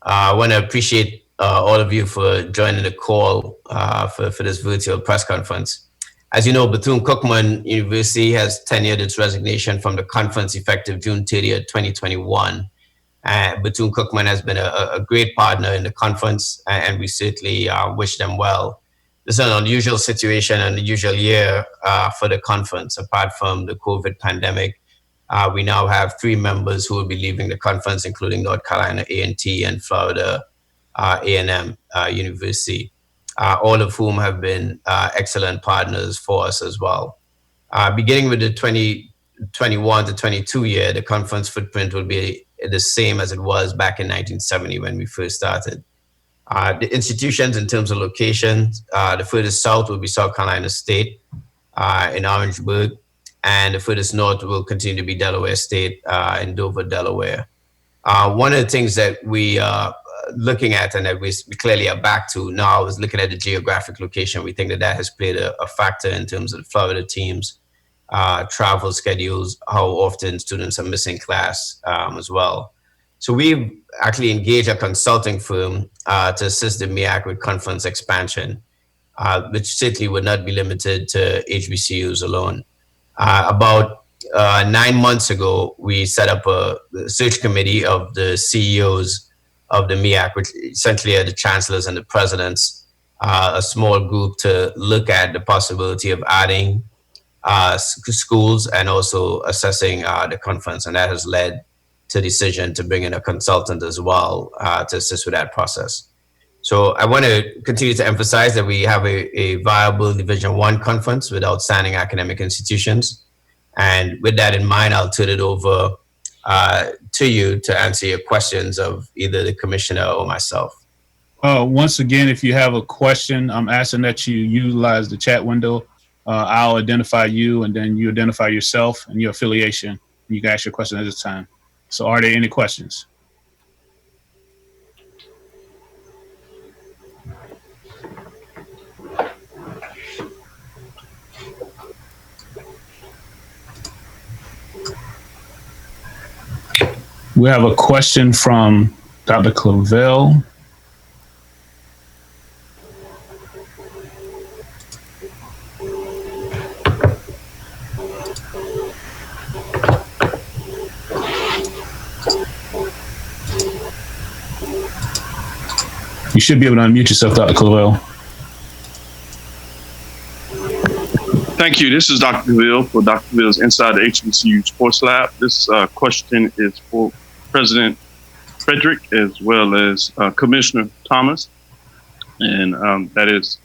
I want to appreciate all of you for joining the call for this virtual press conference. As you know, Bethune-Cookman University has tendered its resignation from the conference effective June 30th, 2021. Bethune-Cookman has been a great partner in the conference, and we certainly wish them well. This is an unusual situation, an unusual year for the conference. Apart from the COVID pandemic, we now have 3 members who will be leaving the conference, including North Carolina A&T and Florida A&M University, all of whom have been excellent partners for us as well. Beginning with the 2021 to 22 year, the conference footprint will be the same as it was back in 1970 when we first started. The institutions in terms of locations, the furthest south will be South Carolina State in Orangeburg, and the furthest north will continue to be Delaware State in Dover, Delaware. One of the things that we are looking at and that we clearly are back to now is looking at the geographic location. We think that has played a factor in terms of the Florida teams, travel schedules, how often students are missing class as well. So we've actually engaged a consulting firm to assist the MEAC with conference expansion, which certainly would not be limited to HBCUs alone. About 9 months ago, we set up a search committee of the CEOs of the MEAC, which essentially are the chancellors and the presidents, a small group to look at the possibility of adding schools and also assessing the conference. And that has led to the decision to bring in a consultant as well to assist with that process. So I want to continue to emphasize that we have a viable Division I conference with outstanding academic institutions. And with that in mind, I'll turn it over to you to answer your questions of either the commissioner or myself. Once again, if you have a question, I'm asking that you utilize the chat window. I'll identify you, and then you identify yourself and your affiliation. You can ask your question at this time. So are there any questions? We have a question from Dr. Clavel. You should be able to unmute yourself, Dr. Clavel. Thank you. This is Dr. Clavel for Dr. Clavel's Inside the HBCU Sports Lab. This question is for President Frederick as well as Commissioner Thomas, and that is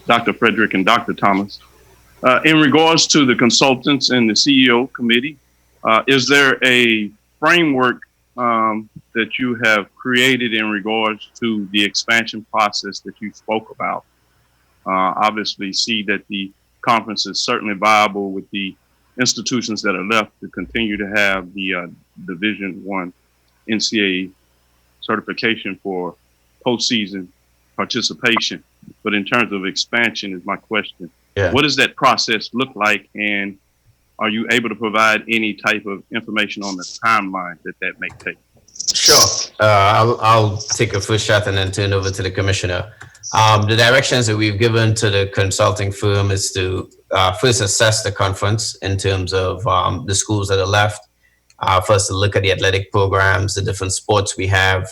Dr. Frederick and Dr. Thomas. In regards to the consultants and the CEO committee, is there a framework that you have created in regards to the expansion process that you spoke about? Obviously see that the conference is certainly viable with the institutions that are left to continue to have the Division I NCAA certification for postseason participation. But in terms of expansion is my question. Yeah. What does that process look like, and are you able to provide any type of information on the timeline that may take? Sure. I'll take a first shot and then turn over to the commissioner. The directions that we've given to the consulting firm is to first assess the conference in terms of the schools that are left. First, to look at the athletic programs, the different sports we have.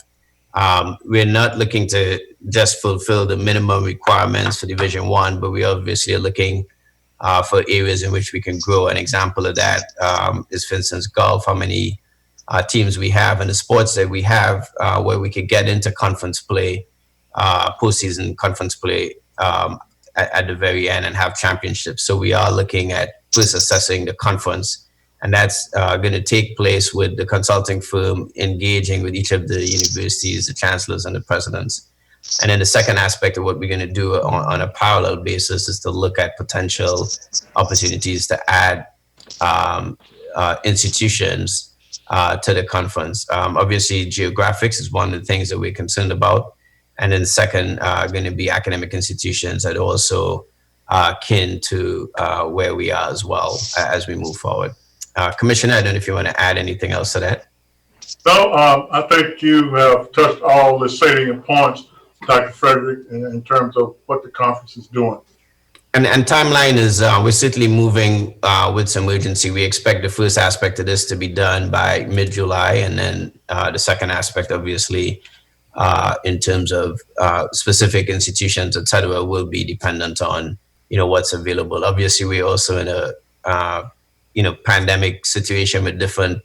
We're not looking to just fulfill the minimum requirements for Division I, but we obviously are looking for areas in which we can grow. An example of that is, for instance, golf, how many teams we have, and the sports that we have where we could get into conference play, postseason conference play at the very end and have championships. So we are looking at first assessing the conference, and that's going to take place with the consulting firm engaging with each of the universities, the chancellors and the presidents. And then the second aspect of what we're going to do on a parallel basis is to look at potential opportunities to add institutions to the conference. Obviously, geographics is one of the things that we're concerned about. And then second, going to be academic institutions that also kin to where we are as well as we move forward. Commissioner, I don't know if you want to add anything else to that. No, I think you have touched all the salient points, Dr. Frederick, in terms of what the conference is doing. And timeline is we're certainly moving with some urgency. We expect the first aspect of this to be done by mid-July, and then the second aspect, obviously, in terms of specific institutions, et cetera, will be dependent on what's available. Obviously, we're also in a pandemic situation with different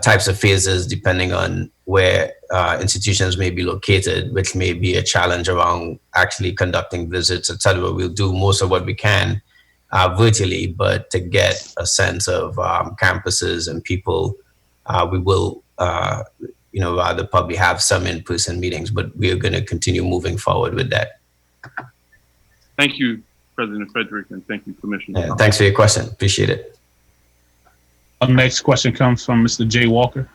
types of phases depending on where institutions may be located, which may be a challenge around actually conducting visits, et cetera. We'll do most of what we can virtually, but to get a sense of campuses and people, we will rather probably have some in-person meetings, but we are going to continue moving forward with that. Thank you, President Frederick, and thank you, Commissioner. Yeah, thanks for your question. Appreciate it. Our next question comes from Mr. Jay Walker.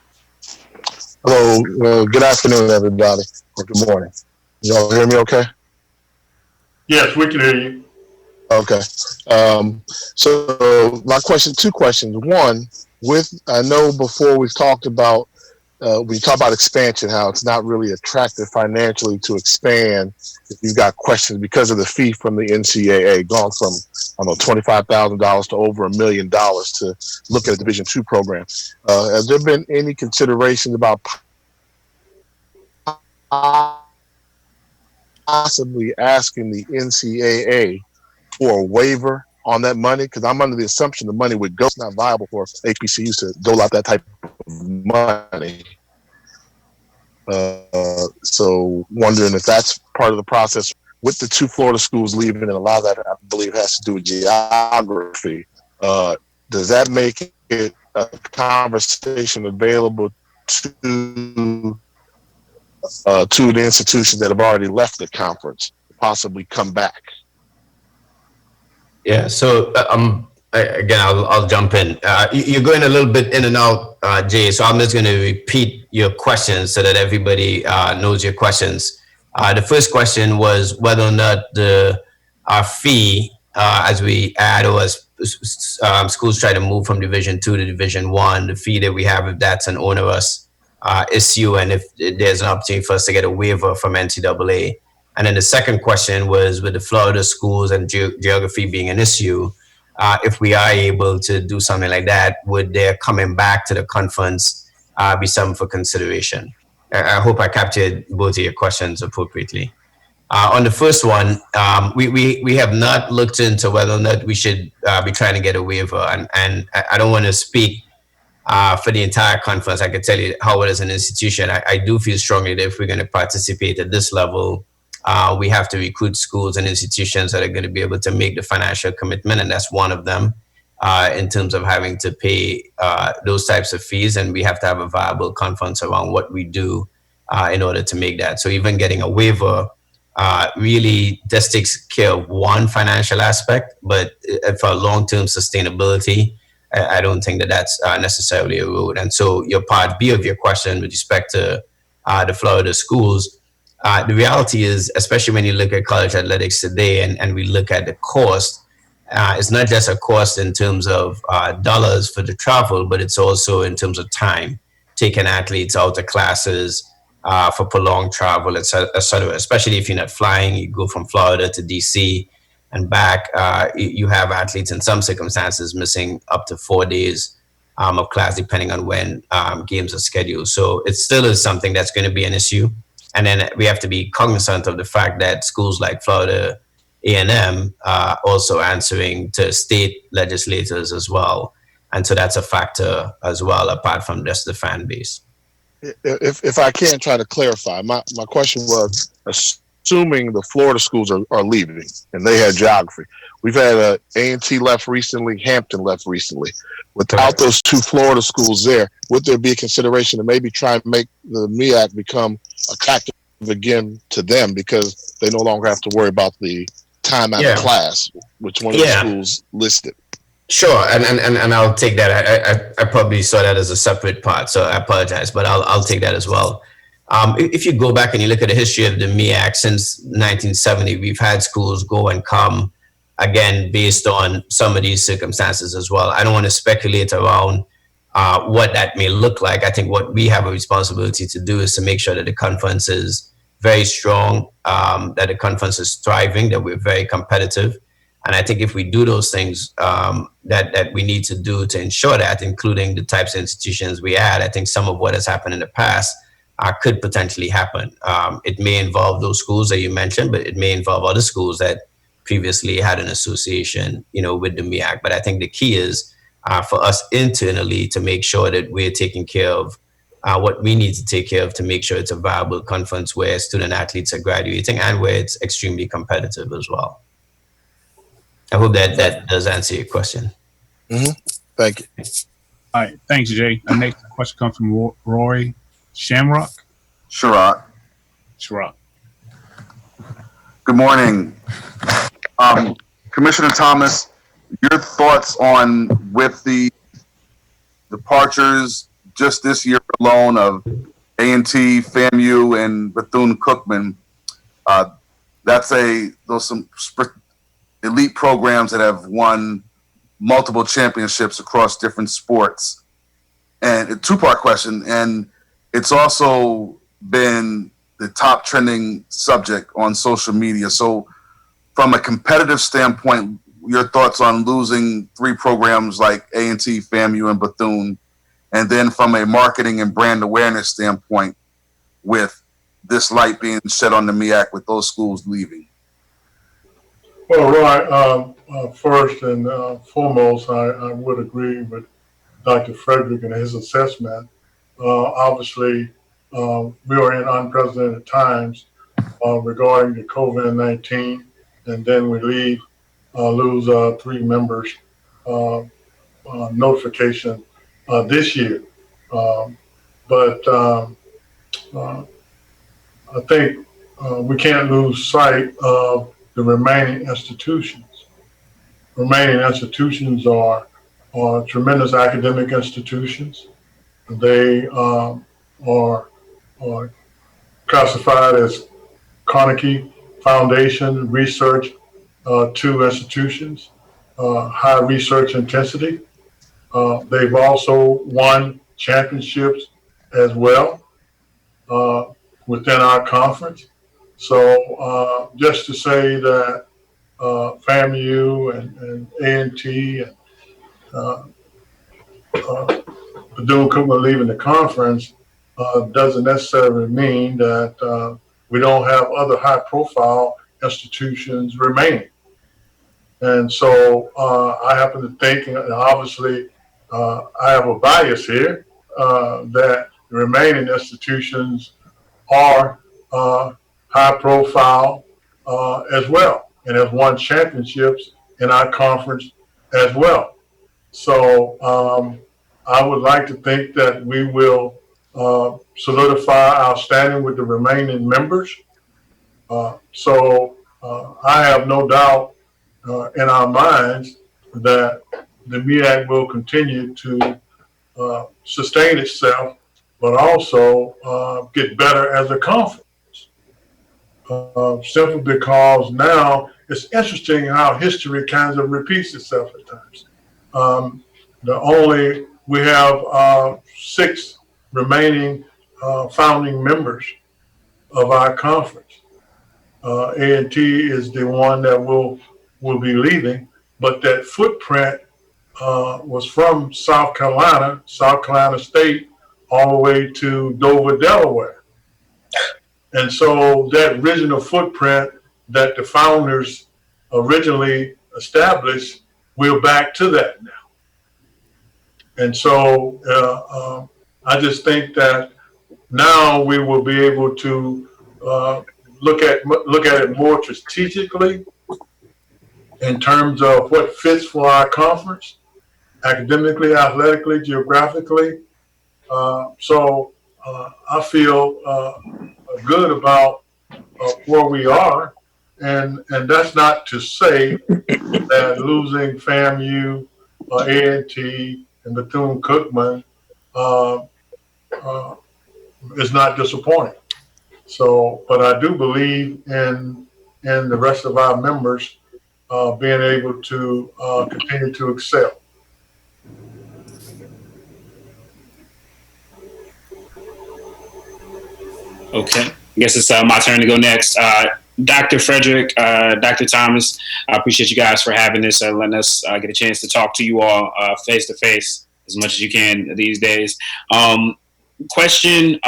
Hello, good afternoon, everybody, or good morning. Y'all hear me okay? Yes, we can hear you. Okay. So my question, two questions. One, I know before we talked about expansion, how it's not really attractive financially to expand if you've got questions because of the fee from the NCAA, gone from, $25,000 to over $1 million to look at a Division II program. Has there been any consideration about possibly asking the NCAA for a waiver on that money? Because I'm under the assumption the money would go. It's not viable for HBCUs to dole out that type of money. So wondering if that's part of the process with the two Florida schools leaving, and a lot of that I believe has to do with geography. Does that make it a conversation available to the institutions that have already left the conference to possibly come back? Yeah. So again, I'll jump in. You're going a little bit in and out, Jay. So I'm just going to repeat your questions so that everybody knows your questions. The first question was whether or not our fee, as we add or as schools try to move from Division II to Division I, the fee that we have, if that's an onerous issue, and if there's an opportunity for us to get a waiver from NCAA. And then the second question was with the Florida schools and geography being an issue, if we are able to do something like that, would their coming back to the conference be something for consideration? I hope I captured both of your questions appropriately. On the first one, we have not looked into whether or not we should be trying to get a waiver, and I don't want to speak for the entire conference. I can tell you how it is an institution. I do feel strongly that if we're going to participate at this level, we have to recruit schools and institutions that are going to be able to make the financial commitment, and that's one of them in terms of having to pay those types of fees, and we have to have a viable conference around what we do in order to make that. So even getting a waiver really just takes care of one financial aspect, but for long-term sustainability, I don't think that that's necessarily a road. And so your part B of your question with respect to the Florida schools, the reality is, especially when you look at college athletics today and we look at the cost, it's not just a cost in terms of dollars for the travel, but it's also in terms of time, taking athletes out of classes for prolonged travel, et cetera. Especially if you're not flying, you go from Florida to DC and back, you have athletes in some circumstances missing up to 4 days of class, depending on when games are scheduled. So it still is something that's going to be an issue. And then we have to be cognizant of the fact that schools like Florida A&M are also answering to state legislators as well. And so that's a factor as well, apart from just the fan base. If I can try to clarify, my question was, assuming the Florida schools are leaving and they had geography, we've had A&T left recently, Hampton left recently. Without those two Florida schools there, would there be a consideration to maybe try and make the MEAC become attractive again to them because they no longer have to worry about the time out of class, which one of the schools listed? Sure, and I'll take that. I probably saw that as a separate part, so I apologize, but I'll take that as well. If you go back and you look at the history of the MEAC since 1970, we've had schools go and come, again, based on some of these circumstances as well. I don't want to speculate around what that may look like. I think what we have a responsibility to do is to make sure that the conference is very strong, that the conference is thriving, that we're very competitive. And I think if we do those things that we need to do to ensure that, including the types of institutions we add, I think some of what has happened in the past could potentially happen. It may involve those schools that you mentioned, but it may involve other schools that previously had an association, with the MEAC. But I think the key is for us internally to make sure that we're taking care of what we need to take care of to make sure it's a viable conference where student athletes are graduating and where it's extremely competitive as well. I hope that does answer your question. Mm-hmm. Thank you. All right. Thanks, Jay. Our next question comes from Roy Shamrock. Sherrod. Shamrock. Good morning. Commissioner Thomas, your thoughts on with the departures just this year alone of A&T, FAMU, and Bethune-Cookman. Those some elite programs that have won multiple championships across different sports. And a two-part question, and it's also been the top trending subject on social media. So from a competitive standpoint, your thoughts on losing three programs like A&T, FAMU, and Bethune, and then from a marketing and brand awareness standpoint with this light being shed on the MEAC with those schools leaving? Well, Roy, first and foremost, I would agree with Dr. Frederick and his assessment. Obviously, we are in unprecedented times regarding the COVID-19, and then we lose three members notification this year. But I think we can't lose sight of the remaining institutions. Remaining institutions are tremendous academic institutions. They are classified as Carnegie Foundation Research 2 institutions, high research intensity. They've also won championships as well within our conference. So just to say that FAMU and A&T and Bethune-Cookman leaving the conference doesn't necessarily mean that we don't have other high-profile institutions remaining. And so I happen to think, and obviously I have a bias here, that the remaining institutions are high profile as well, and have won championships in our conference as well. So I would like to think that we will solidify our standing with the remaining members. So I have no doubt in our minds that the MEAC will continue to sustain itself, but also get better as a conference. Simply because now it's interesting how history kind of repeats itself at times. We have 6 remaining founding members of our conference. A&T is the one that will be leaving, but that footprint was from South Carolina State, all the way to Dover, Delaware. And so that original footprint that the founders originally established, we're back to that now. And so I just think that now we will be able to look at it more strategically in terms of what fits for our conference, academically, athletically, geographically. So I feel good about where we are, and that's not to say that losing FAMU, A&T, and Bethune-Cookman is not disappointing. So, but I do believe in the rest of our members being able to continue to excel. Okay. I guess it's my turn to go next. Dr. Frederick, Dr. Thomas, I appreciate you guys for having this and letting us get a chance to talk to you all face to face as much as you can these days. Question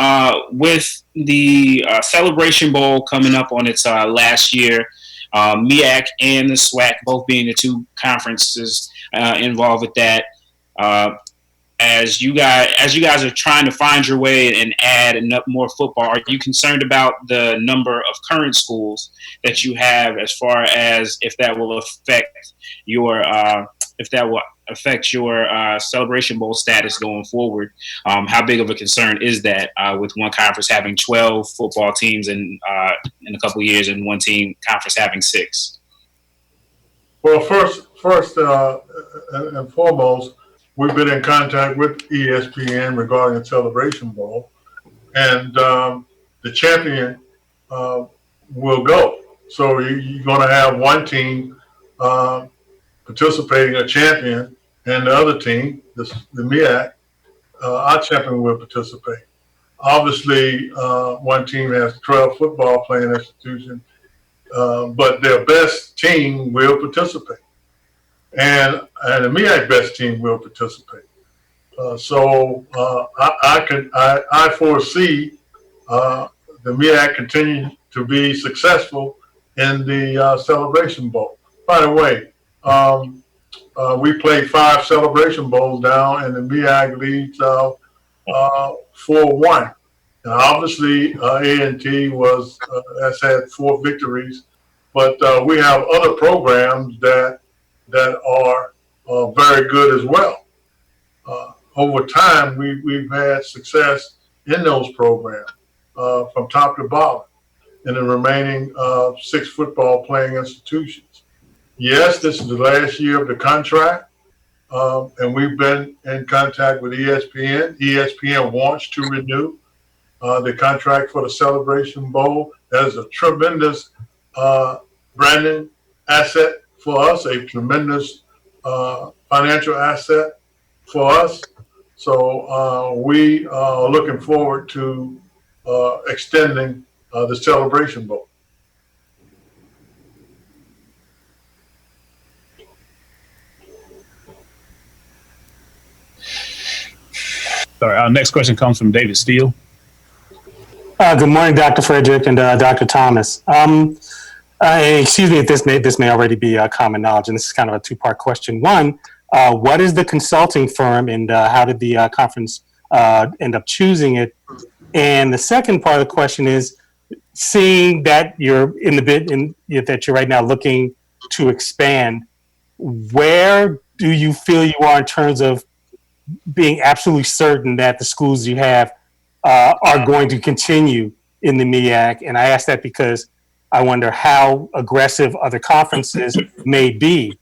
with the Celebration Bowl coming up on its last year, MEAC and the SWAC both being the two conferences involved with that. As you guys are trying to find your way and add more football, are you concerned about the number of current schools that you have, as far as if that will affect your Celebration Bowl status going forward? How big of a concern is that with one conference having 12 football teams in a couple of years and one conference having 6? Well, first and foremost, we've been in contact with ESPN regarding the Celebration Bowl, and the champion will go. So you're going to have one team participating, a champion, and the other team, the MEAC, our champion will participate. Obviously, one team has 12 football playing institutions, but their best team will participate. And the MEAC best team will participate. So I foresee the MEAC continue to be successful in the Celebration Bowl. By the way, we played 5 Celebration Bowls down, and the MEAC leads 4-1. Now, obviously, A&T has had 4 victories, but we have other programs that are very good as well. Over time, we've had success in those programs from top to bottom in the remaining 6 football playing institutions. Yes, this is the last year of the contract, and we've been in contact with ESPN. ESPN wants to renew the contract for the Celebration Bowl. That is a tremendous branding asset for us, a tremendous financial asset for us. So we are looking forward to extending the Celebration Bowl. Sorry, our next question comes from David Steele. Good morning, Dr. Frederick and Dr. Thomas. Excuse me if this may already be common knowledge, and this is kind of a 2-part question. One, what is the consulting firm, and how did the conference end up choosing it? And the second part of the question is, seeing that you're that you're right now looking to expand, where do you feel you are in terms of being absolutely certain that the schools you have are going to continue in the MEAC? And I ask that because I wonder how aggressive other conferences may be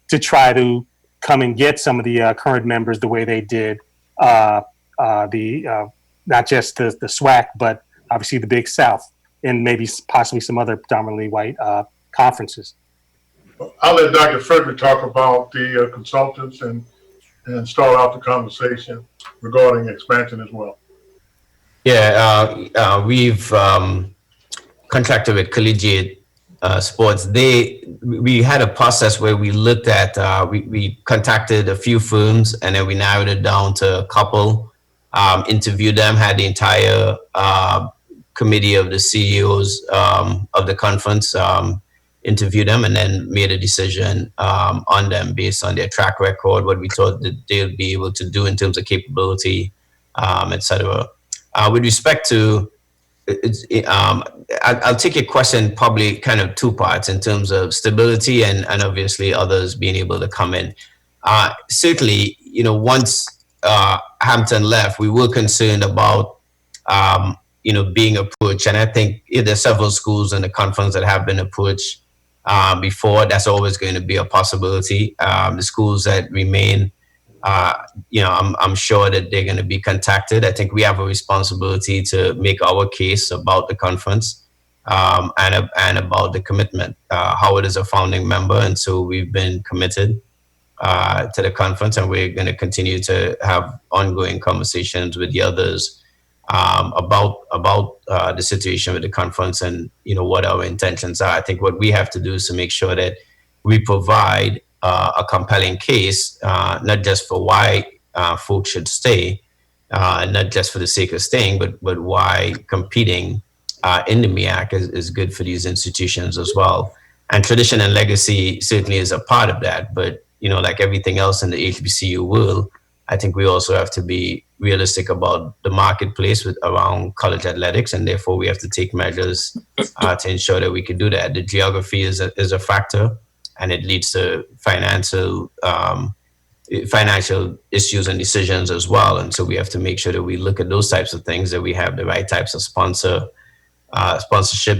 to try to come and get some of the current members the way they did not just the SWAC, but obviously the Big South and maybe possibly some other predominantly white conferences. I'll let Dr. Frederick talk about the consultants and start off the conversation regarding expansion as well. Yeah, we've contracted with Collegiate Sports. We had a process where we looked at, we contacted a few firms, and then we narrowed it down to a couple, interviewed them, had the entire committee of the CEOs of the conference interview them, and then made a decision on them based on their track record, what we thought that they'll be able to do in terms of capability, etc. With respect to, I'll take your question probably kind of 2 parts in terms of stability and obviously others being able to come in. Certainly, once Hampton left, we were concerned about, being approached. And I think there's several schools in the conference that have been approached before. That's always going to be a possibility. The schools that remain, I'm sure that they're going to be contacted. I think we have a responsibility to make our case about the conference and about the commitment. Howard is a founding member, and so we've been committed to the conference, and we're going to continue to have ongoing conversations with the others about the situation with the conference and what our intentions are. I think what we have to do is to make sure that we provide a compelling case, not just for why folks should stay, not just for the sake of staying, but why competing in the MEAC is good for these institutions as well. And tradition and legacy certainly is a part of that. But like everything else in the HBCU world, I think we also have to be realistic about the marketplace around college athletics, and therefore we have to take measures to ensure that we can do that. The geography is a factor, and it leads to financial issues and decisions as well. And so we have to make sure that we look at those types of things, that we have the right types of sponsorship,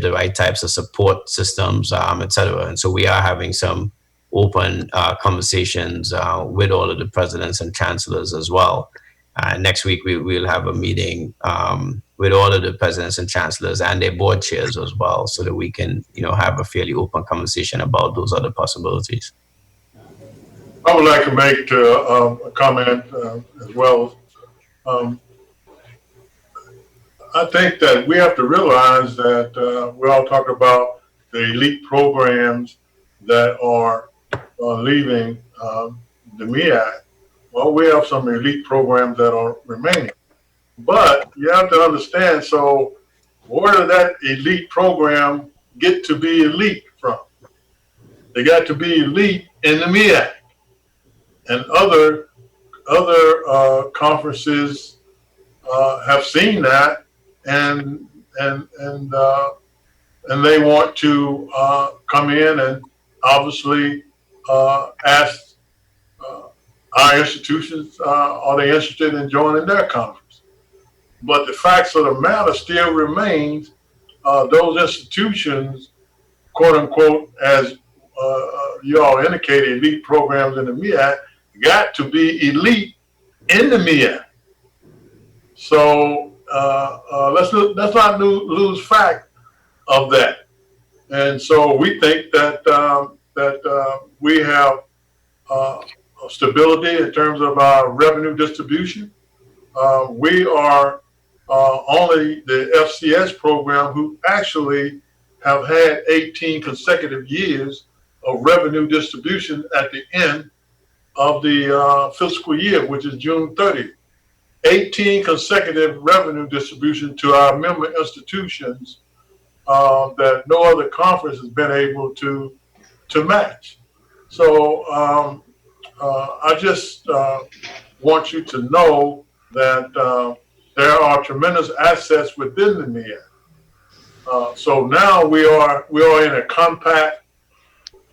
the right types of support systems, et cetera. And so we are having some open conversations with all of the presidents and chancellors as well. Next week, we'll have a meeting with all of the presidents and chancellors and their board chairs as well, so that we can, have a fairly open conversation about those other possibilities. I would like to make a comment as well. I think that we have to realize that we all talk about the elite programs that are leaving the MEAC. Well, we have some elite programs that are remaining. But you have to understand, so where did that elite program get to be elite from? They got to be elite in the MEAC. And other conferences have seen that, and they want to come in and obviously ask our institutions, are they interested in joining their conference? But the facts of the matter still remains, those institutions, quote unquote, as you all indicated, elite programs in the MEAC, got to be elite in the MEAC. So let's not lose fact of that. And so we think that we have stability in terms of our revenue distribution. We are only the FCS program who actually have had 18 consecutive years of revenue distribution at the end of the fiscal year, which is June 30th. 18 consecutive revenue distribution to our member institutions that no other conference has been able to match. So I just want you to know that there are tremendous assets within the MEAC. So now we are in a compact,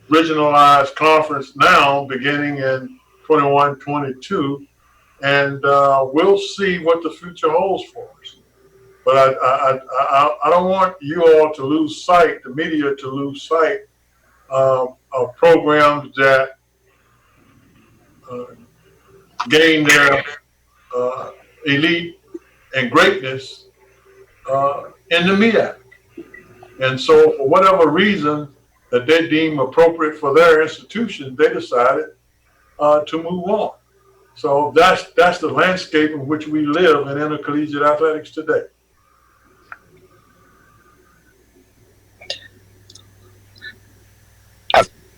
regionalized conference now, beginning in 21-22, and we'll see what the future holds for us. But I don't want you all to lose sight, the media to lose sight of programs that gain their elite and greatness in the MEAC. And so for whatever reason that they deem appropriate for their institution, they decided to move on. So that's the landscape in which we live in intercollegiate athletics today.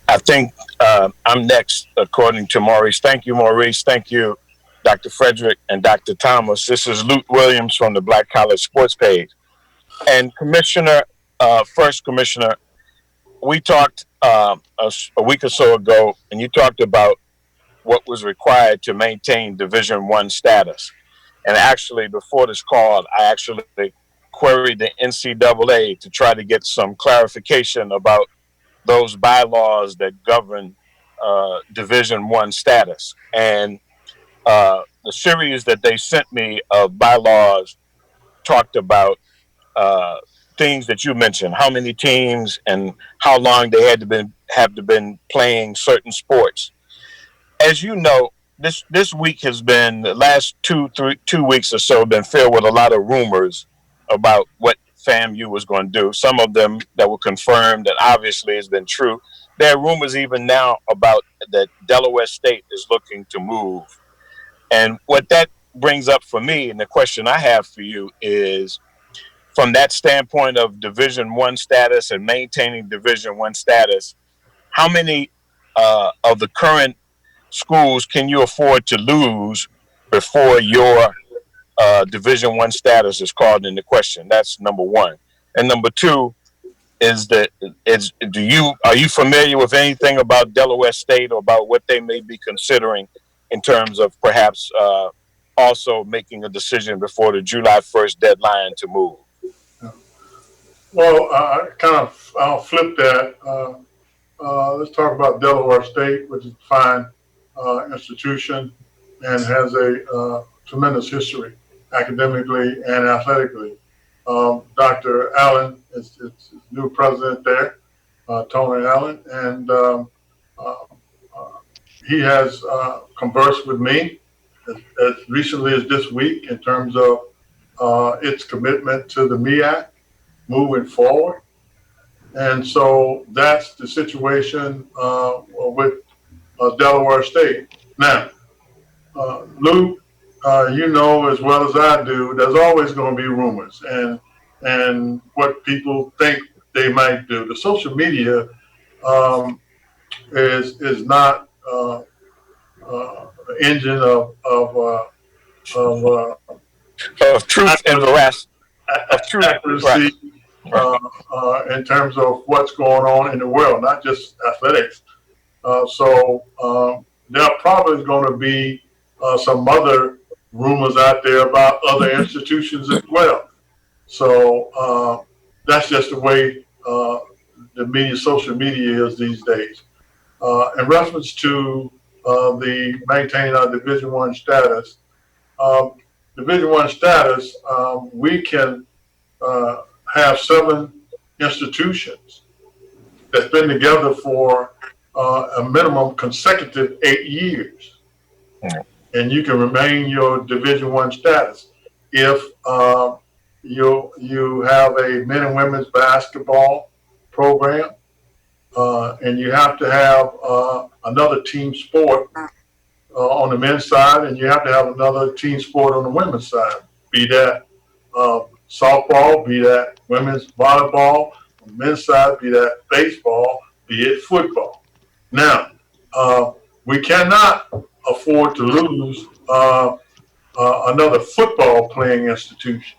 I think I'm next, according to Maurice. Thank you, Maurice. Thank you, Dr. Frederick and Dr. Thomas. This is Luke Williams from the Black College Sports page. And Commissioner, first Commissioner, we talked a week or so ago, and you talked about what was required to maintain Division I status. And actually, before this call, I actually queried the NCAA to try to get some clarification about those bylaws that govern Division I status. And the series that they sent me of bylaws talked about things that you mentioned, how many teams and how long they had to have been playing certain sports. As you know, this week has been, the last 2 weeks or so, been filled with a lot of rumors about what FAMU was going to do. Some of them that were confirmed, that obviously has been true. There are rumors even now about that Delaware State is looking to move. And what that brings up for me, and the question I have for you is, from that standpoint of Division I status and maintaining Division I status, how many of the current schools can you afford to lose before your Division I status is called into question? That's number one. And number two is are you familiar with anything about Delaware State or about what they may be considering in terms of perhaps also making a decision before the July 1st deadline to move? Well, I'll flip that. Let's talk about Delaware State, which is a fine institution and has a tremendous history academically and athletically. Dr. Allen is new president there, Tony Allen, and he has conversed with me as recently as this week in terms of its commitment to the MEAC moving forward. And so that's the situation with Delaware State. Now, Luke, you know as well as I do, there's always going to be rumors and what people think they might do. The social media is not the engine of truth and veracity, of truth accuracy, in terms of what's going on in the world, not just athletics. So there probably is going to be some other rumors out there about other institutions as well. So that's just the way the social media is these days. In reference to the maintaining our Division I status, Division I status, we can have 7 institutions that's been together for a minimum consecutive 8 years. And you can remain your Division I status if you have a men and women's basketball program, and you have to have another team sport on the men's side, and you have to have another team sport on the women's side, be that softball, be that women's volleyball, on the men's side, be that baseball, be it football. Now, we cannot afford to lose another football playing institution,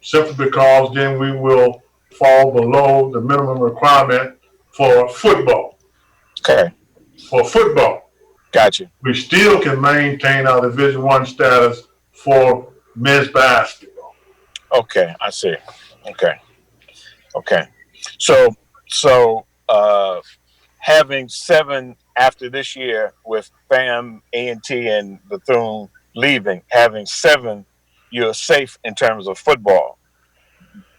simply because then we will fall below the minimum requirement for football. Okay. For football. Gotcha. We still can maintain our Division I status for men's basketball. Okay, I see. Okay. So having 7 after this year with FAM, A&T, and Bethune leaving, having 7, you're safe in terms of football.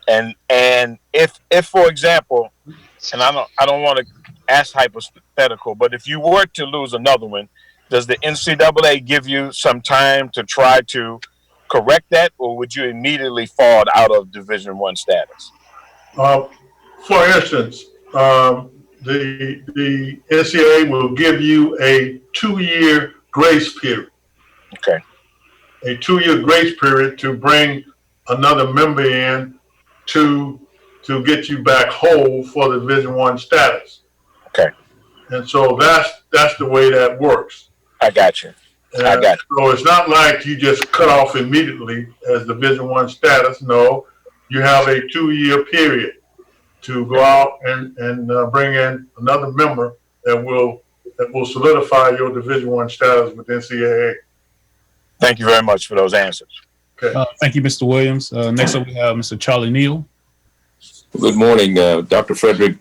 And if for example, and I don't want to ask hypothetical, but if you were to lose another one, does the NCAA give you some time to try to correct that, or would you immediately fall out of Division I status? For instance, the NCAA will give you a 2-year grace period. Okay. A 2-year grace period to bring another member in to get you back whole for the Division I status. Okay. And so that's the way that works. I got you. So it's not like you just cut off immediately as Division I status. No, you have a 2-year period to go out and bring in another member that will solidify your Division I status with NCAA. Thank you very much for those answers. Okay. Thank you, Mr. Williams. Next up, we have Mr. Charlie Neal. Good morning, Dr. Frederick,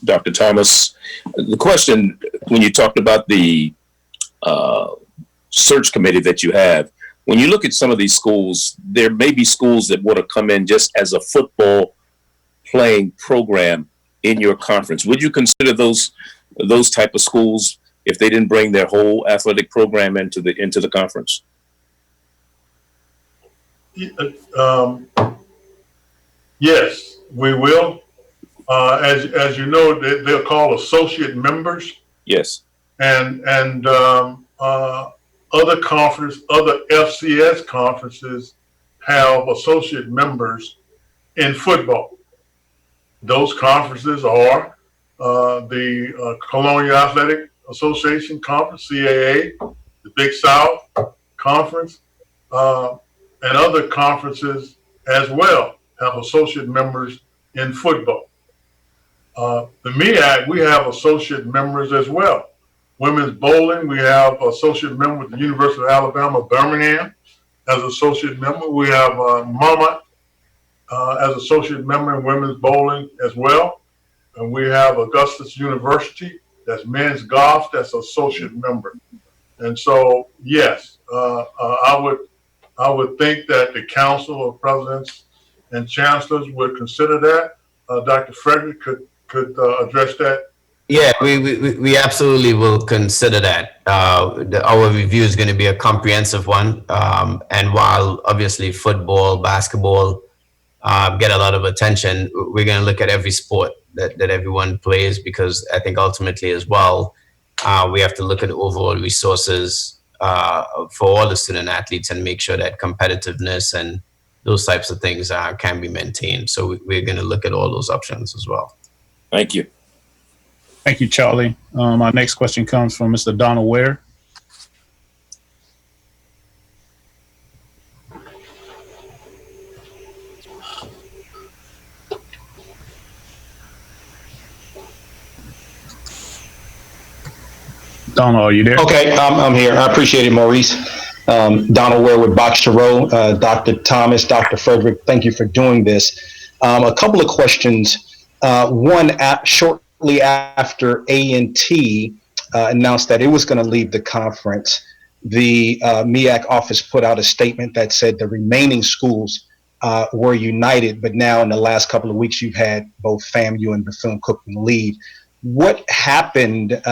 Dr. Thomas. The question, when you talked about the search committee that you have, when you look at some of these schools, there may be schools that want to come in just as a football playing program in your conference. Would you consider those type of schools if they didn't bring their whole athletic program into the conference? Yes, we will. As you know, they're called associate members. Yes. And other FCS conferences have associate members in football. Those conferences are the Colonial Athletic Association Conference, CAA, the Big South Conference, and other conferences as well have associate members in football. The MEAC, we have associate members as well. Women's bowling, we have associate member with the University of Alabama, Birmingham as associate member. We have Mama as associate member in women's bowling as well. And we have Augustus University, that's men's golf, that's associate member. And so, yes, I would think that the Council of Presidents and Chancellors would consider that. Dr. Frederick could address that. Yeah, we absolutely will consider that. Our review is going to be a comprehensive one. And while obviously football, basketball get a lot of attention, we're going to look at every sport that everyone plays, because I think ultimately as well, we have to look at overall resources for all the student athletes and make sure that competitiveness and those types of things can be maintained. So we're going to look at all those options as well. Thank you. Thank you, Charlie. Our next question comes from Mr. Donald Ware. Donald, are you there? Okay, I'm here. I appreciate it, Maurice. Donald Ware with Boxer Row. Dr. Thomas, Dr. Frederick, thank you for doing this. A couple of questions. One, shortly after A&T announced that it was going to leave the conference, the MEAC office put out a statement that said the remaining schools were united, but now in the last couple of weeks, you've had both FAMU and Bethune-Cookman leave. What happened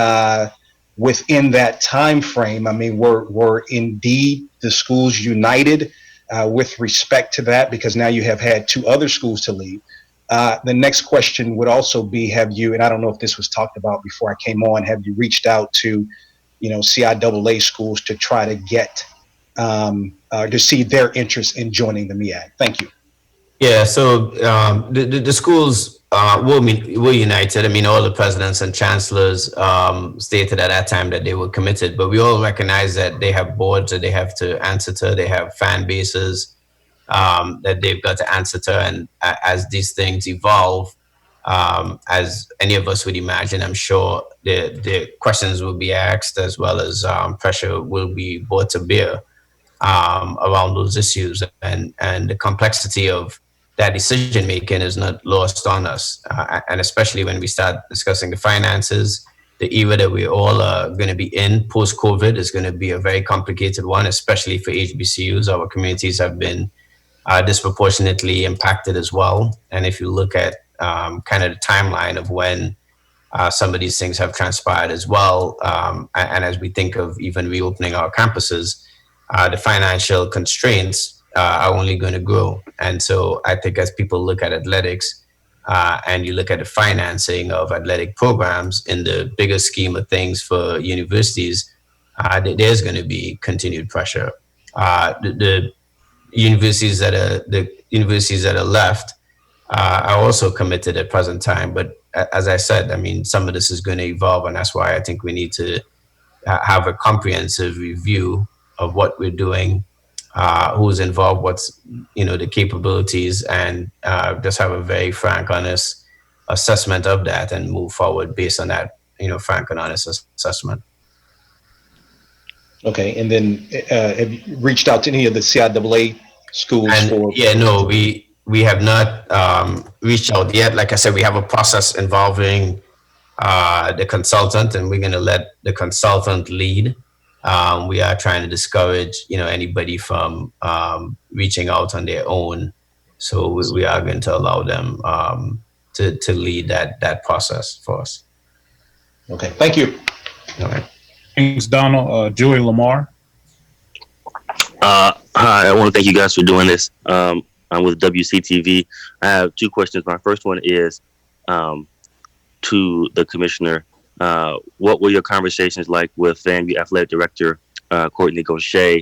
within that time frame? I mean, were indeed the schools united with respect to that? Because now you have had two other schools to leave. The next question would also be, have you, and I don't know if this was talked about before I came on, have you reached out to, CIAA schools to try to get, to see their interest in joining the MEAC? Thank you. Yeah, so the schools were united. I mean, all the presidents and chancellors stated at that time that they were committed, but we all recognize that they have boards that they have to answer to, they have fan bases that they've got to answer to, and as these things evolve, as any of us would imagine, I'm sure the questions will be asked, as well as pressure will be brought to bear around those issues, and the complexity of that decision making is not lost on us, and especially when we start discussing the finances. The era that we all are going to be in post-COVID is going to be a very complicated one, especially for HBCUs. Our communities have been disproportionately impacted as well. And if you look at kind of the timeline of when some of these things have transpired as well, and as we think of even reopening our campuses, the financial constraints are only going to grow. And so I think as people look at athletics and you look at the financing of athletic programs in the bigger scheme of things for universities, there's going to be continued pressure. The universities that are left are also committed at present time. But as I said, I mean, some of this is going to evolve, and that's why I think we need to have a comprehensive review of what we're doing, who's involved, what's, the capabilities, and just have a very frank, honest assessment of that and move forward based on that, frank and honest assessment. Okay, and then have you reached out to any of the CIAA schools? We have not reached out yet. Like I said, we have a process involving the consultant, and we're going to let the consultant lead. We are trying to discourage, anybody from reaching out on their own. So we are going to allow them to lead that process for us. Okay, thank you. All right. Thanks, Donald. Joey Lamar. Hi, I want to thank you guys for doing this. I'm with WCTV. I have two questions. My first one is to the commissioner. What were your conversations like with FAMU athletic director Courtney Gaucher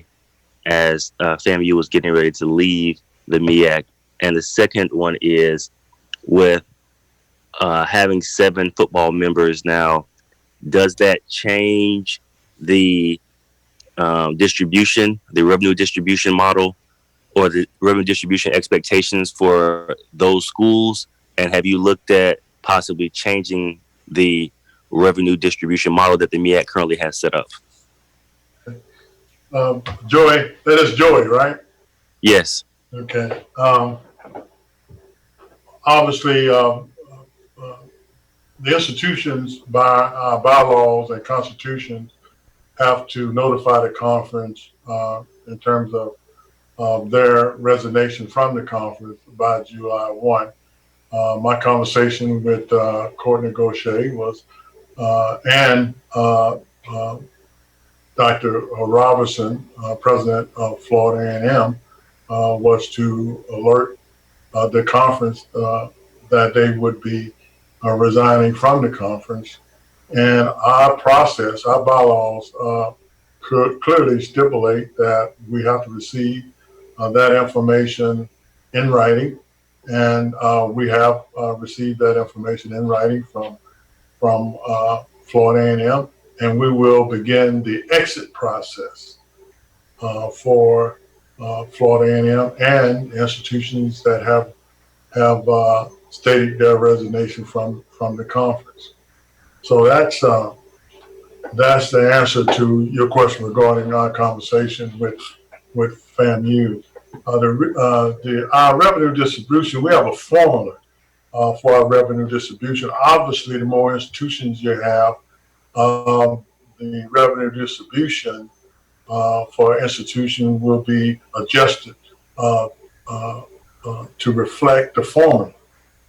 as FAMU was getting ready to leave the MEAC? And the second one is with having 7 football members now, does that change the distribution, the revenue distribution model, or the revenue distribution expectations for those schools? And have you looked at possibly changing the revenue distribution model that the MEAC currently has set up? Joey, that is Joey, right? Yes. Okay. Obviously, the institutions by bylaws and constitutions have to notify the conference in terms of their resignation from the conference by July 1. My conversation with Courtney Gaucher was, and Dr. Robertson, president of Florida A&M, was to alert the conference that they would be resigning from the conference. And our process, our bylaws could clearly stipulate that we have to receive that information in writing. And we have received that information in writing from Florida A&M, and we will begin the exit process for Florida A&M and institutions that have stated their resignation from the conference. So that's the answer to your question regarding our conversation with FAMU. Our revenue distribution, we have a formula for our revenue distribution. Obviously, the more institutions you have, the revenue distribution for institution will be adjusted to reflect the formula.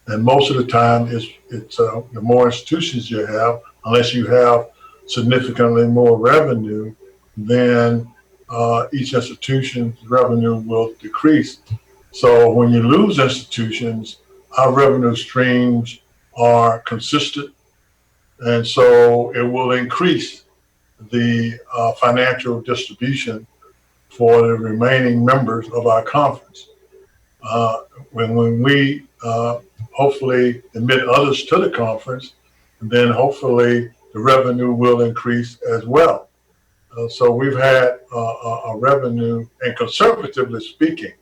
And most of the time, it's the more institutions you have, unless you have significantly more revenue, then each institution's revenue will decrease. So when you lose institutions, our revenue streams are consistent, and so it will increase the financial distribution for the remaining members of our conference. When we hopefully admit others to the conference, then hopefully the revenue will increase as well. So we've had a revenue, and conservatively speaking,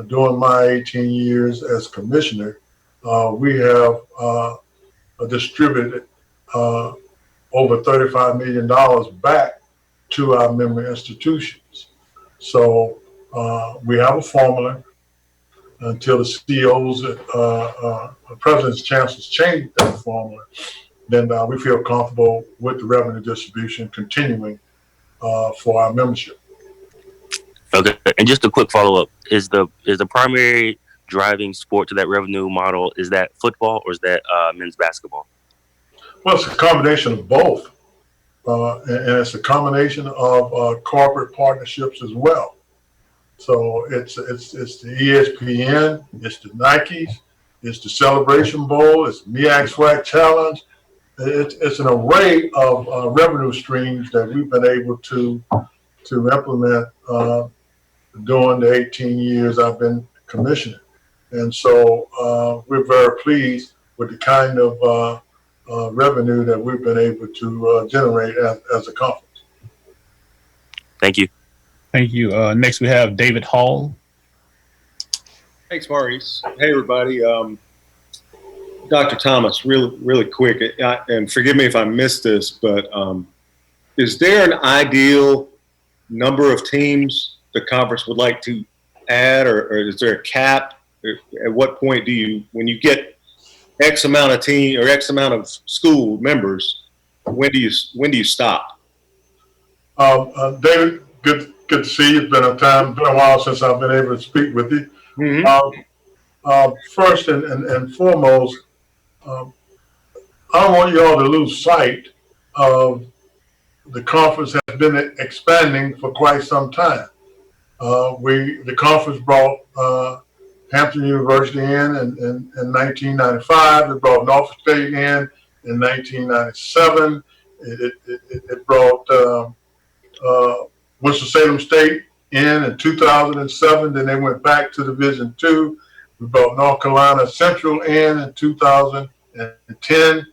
during my 18 years as commissioner, we have distributed over $35 million back to our member institutions. So we have a formula until the CEOs, presidents, chancellors change that formula. Then we feel comfortable with the revenue distribution continuing for our membership. Okay, and just a quick follow-up: is the primary driving sport to that revenue model, is that football or is that men's basketball? Well, it's a combination of both, and it's a combination of corporate partnerships as well. So it's the ESPN, it's the Nikes, it's the Celebration Bowl, it's the MEAC Swag Challenge. It's an array of revenue streams that we've been able to implement during the 18 years I've been commissioner. And so we're very pleased with the kind of revenue that we've been able to generate as a conference. Thank you. Thank you. Next, we have David Hall. Thanks, Maurice. Hey, everybody. Dr. Thomas, really quick, and forgive me if I missed this, but is there an ideal number of teams the conference would like to add, or is there a cap? At what point do you, when you get X amount of team or X amount of school members, when do you stop? David, good to see you. It's been a while since I've been able to speak with you. Mm-hmm. First and foremost, I don't want you all to lose sight of the conference has been expanding for quite some time. The conference brought Hampton University in 1995. It brought Norfolk State in 1997, It brought Winston-Salem State in 2007. Then they went back to Division II. We brought North Carolina Central in 2010.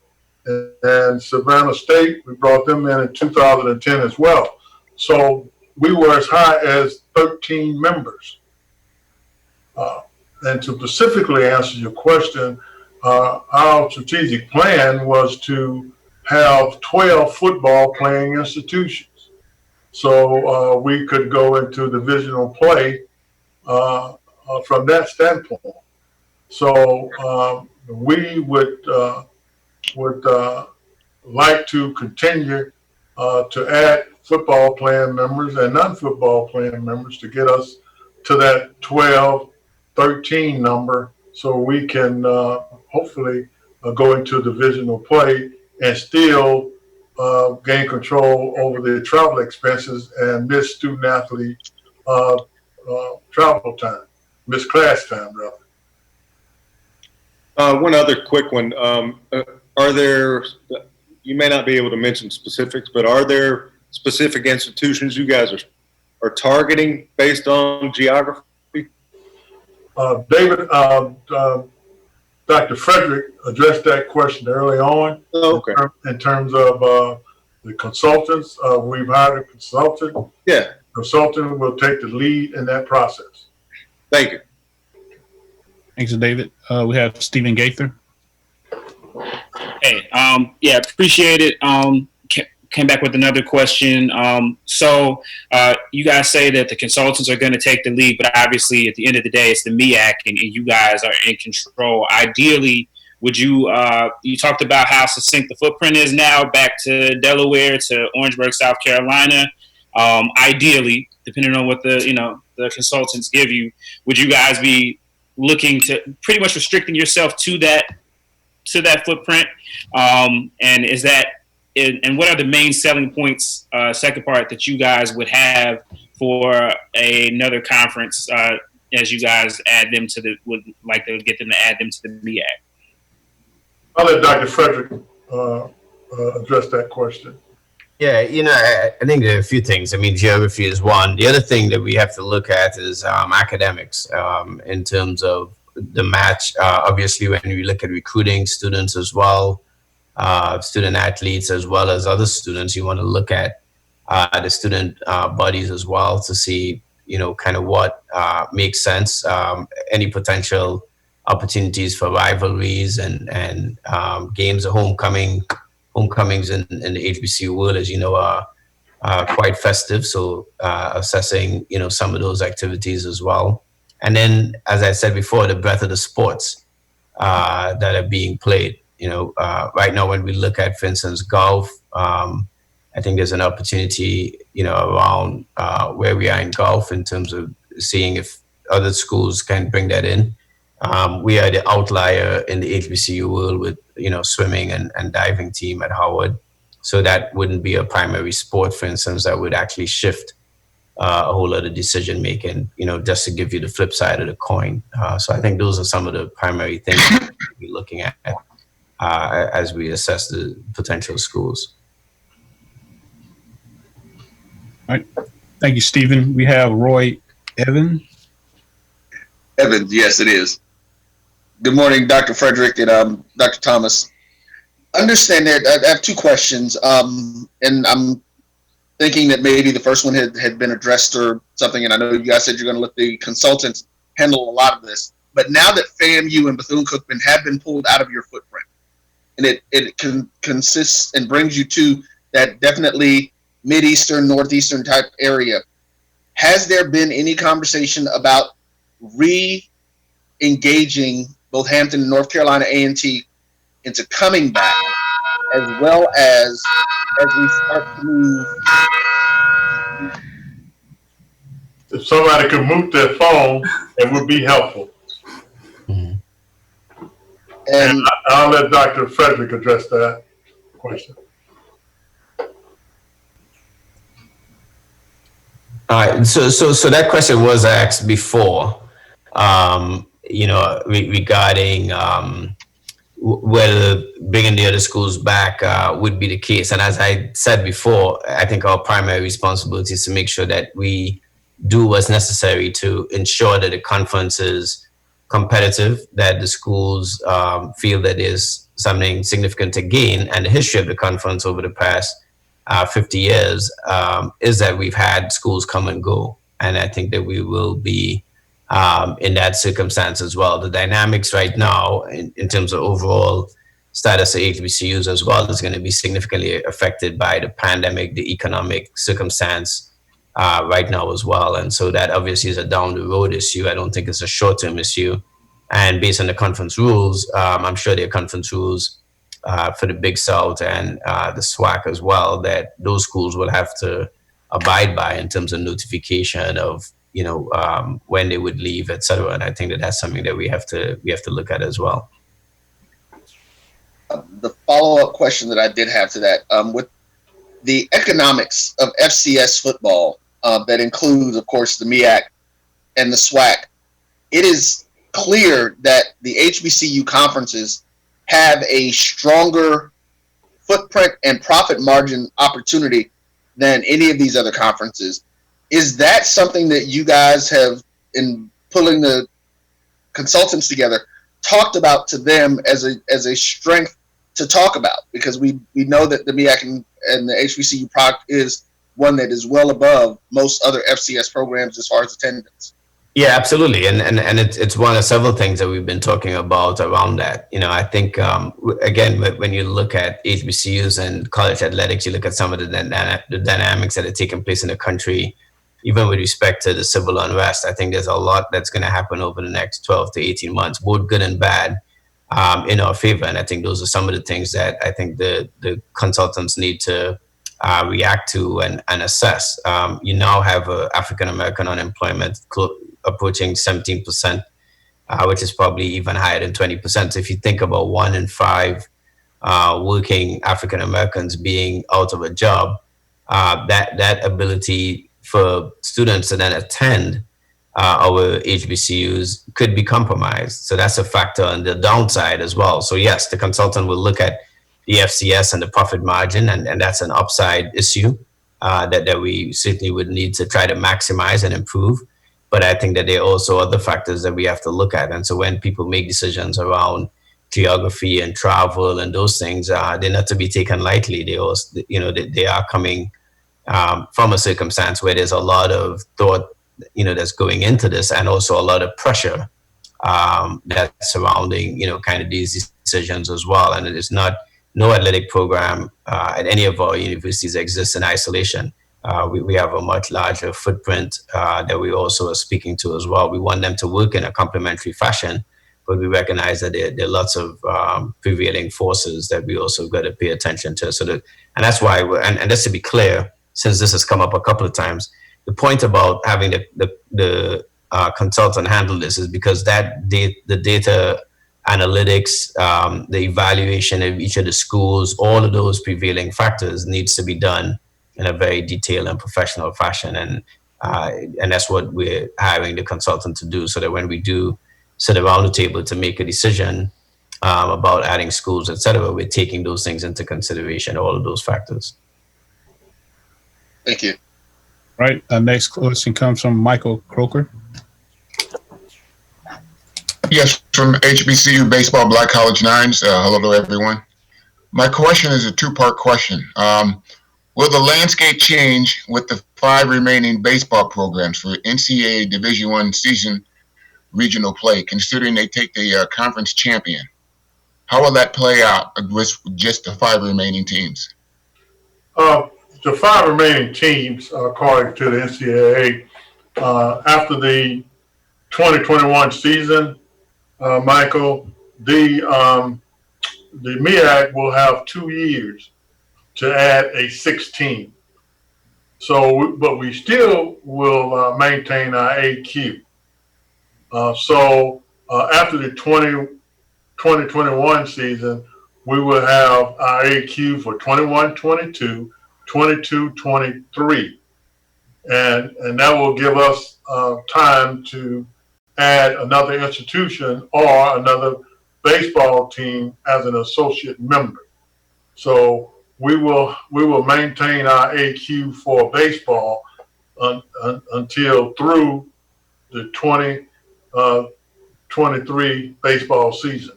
And Savannah State, we brought them in 2010 as well. So we were as high as 13 members. And to specifically answer your question, our strategic plan was to have 12 football playing institutions. So we could go into divisional play from that standpoint. So we would like to continue to add football playing members and non-football playing members to get us to that 12, 13 number, so we can hopefully go into divisional play and still gain control over the travel expenses and miss student athlete travel time, miss class time rather. One other quick one. Are there, you may not be able to mention specifics, but are there specific institutions you guys are targeting based on geography? David, Dr. Frederick addressed that question early on. Oh, okay. In terms of the consultants, we've hired a consultant. Yeah. Consultant will take the lead in that process. Thank you. Thanks, David. We have Stephen Gaither. Hey, yeah, appreciate it. Came back with another question. So you guys say that the consultants are going to take the lead, but obviously at the end of the day, it's the MEAC and you guys are in control. Ideally, would you, you talked about how succinct the footprint is now back to Delaware, to Orangeburg, South Carolina. Ideally, depending on what the consultants give you, would you guys be looking to pretty much restricting yourself to that footprint? And is that, and what are the main selling points, second part, that you guys would have for another conference as you guys add them to would like to get them to add them to the MEAC? I'll let Dr. Frederick address that question. Yeah, I think there are a few things. I mean, geography is one. The other thing that we have to look at is academics in terms of the match. Obviously, when we look at recruiting students as well, student athletes as well as other students, you want to look at the student bodies as well to see, kind of what makes sense, any potential opportunities for rivalries and games of homecomings in the HBCU world, as you know, are quite festive. So assessing, some of those activities as well. And then, as I said before, the breadth of the sports that are being played. Right now, when we look at, for instance, golf, I think there's an opportunity, around where we are in golf in terms of seeing if other schools can bring that in. We are the outlier in the HBCU world with, swimming and diving team at Howard. So that wouldn't be a primary sport, for instance, that would actually shift a whole lot of decision making, just to give you the flip side of the coin. So I think those are some of the primary things we're looking at as we assess the potential schools. All right. Thank you, Stephen. We have Roy Evans. Evans, yes, it is. Good morning, Dr. Frederick and Dr. Thomas. Understand that I have two questions, and I'm thinking that maybe the first one had been addressed or something, and I know you guys said you're going to let the consultants handle a lot of this. But now that FAMU and Bethune-Cookman have been pulled out of your footprint, and it consists and brings you to that definitely Mideastern, Northeastern type area, has there been any conversation about re-engaging both Hampton and North Carolina A&T into coming back, as well as we start to move? If somebody could mute their phone, it would be helpful. And I'll let Dr. Frederick address that question. All right. So that question was asked before, regarding whether bringing the other schools back would be the case. And as I said before, I think our primary responsibility is to make sure that we do what's necessary to ensure that the conference is competitive, that the schools feel that there's something significant to gain. And the history of the conference over the past 50 years is that we've had schools come and go. And I think that we will be in that circumstance as well. The dynamics right now in terms of overall status of HBCUs as well is going to be significantly affected by the pandemic, the economic circumstance right now as well. And so that obviously is a down the road issue. I don't think it's a short term issue. And based on the conference rules, I'm sure there are conference rules for the Big South and the SWAC as well that those schools will have to abide by in terms of notification of when they would leave, et cetera. And I think that that's something that we have to look at as well. The follow-up question that I did have to that, with the economics of FCS football, that includes, of course, the MEAC and the SWAC, it is clear that the HBCU conferences have a stronger footprint and profit margin opportunity than any of these other conferences. Is that something that you guys have, in pulling the consultants together, talked about to them as a strength to talk about? Because we know that the MEAC and the HBCU product is one that is well above most other FCS programs as far as attendance. Yeah, absolutely. And it's one of several things that we've been talking about around that. I think, again, when you look at HBCUs and college athletics, you look at some of the dynamics that are taking place in the country, even with respect to the civil unrest. I think there's a lot that's going to happen over the next 12 to 18 months, both good and bad, in our favor. And I think those are some of the things that I think the consultants need to react to and assess. You now have African-American unemployment approaching 17%, which is probably even higher than 20%. So if you think about 1 in 5 working African-Americans being out of a job, that ability for students to then attend our HBCUs could be compromised. So that's a factor on the downside as well. So yes, the consultant will look at the FCS and the profit margin, and that's an upside issue that we certainly would need to try to maximize and improve. But I think that there are also other factors that we have to look at. And so when people make decisions around geography and travel and those things, they're not to be taken lightly. They also, they are coming from a circumstance where there's a lot of thought, that's going into this, and also a lot of pressure that's surrounding, kind of these decisions as well. And it is not, no athletic program at any of our universities exists in isolation. We have a much larger footprint that we also are speaking to as well. We want them to work in a complementary fashion, but we recognize that there are lots of prevailing forces that we also got to pay attention to. So and that's why, and just to be clear, since this has come up a couple of times, the point about having the consultant handle this is because the data analytics, the evaluation of each of the schools, all of those prevailing factors needs to be done in a very detailed and professional fashion. And that's what we're hiring the consultant to do, so that when we do sit around the table to make a decision about adding schools, et cetera, we're taking those things into consideration, all of those factors. Thank you. Right. Our next question comes from Michael Croker. Yes, from HBCU Baseball Black College Nines. Hello to everyone. My question is a two-part question. Will the landscape change with the 5 remaining baseball programs for NCAA Division I season regional play, considering they take the conference champion? How will that play out with just the 5 remaining teams? The 5 remaining teams, according to the NCAA, after the 2021 season, Michael, the MEAC will have 2 years to add a 6th team. So, but we still will maintain our AQ. So after the 2021 season, we will have our AQ for 21-22, 22-23. And that will give us time to add another institution or another baseball team as an associate member. So we will maintain our AQ for baseball until through the 2023 baseball season.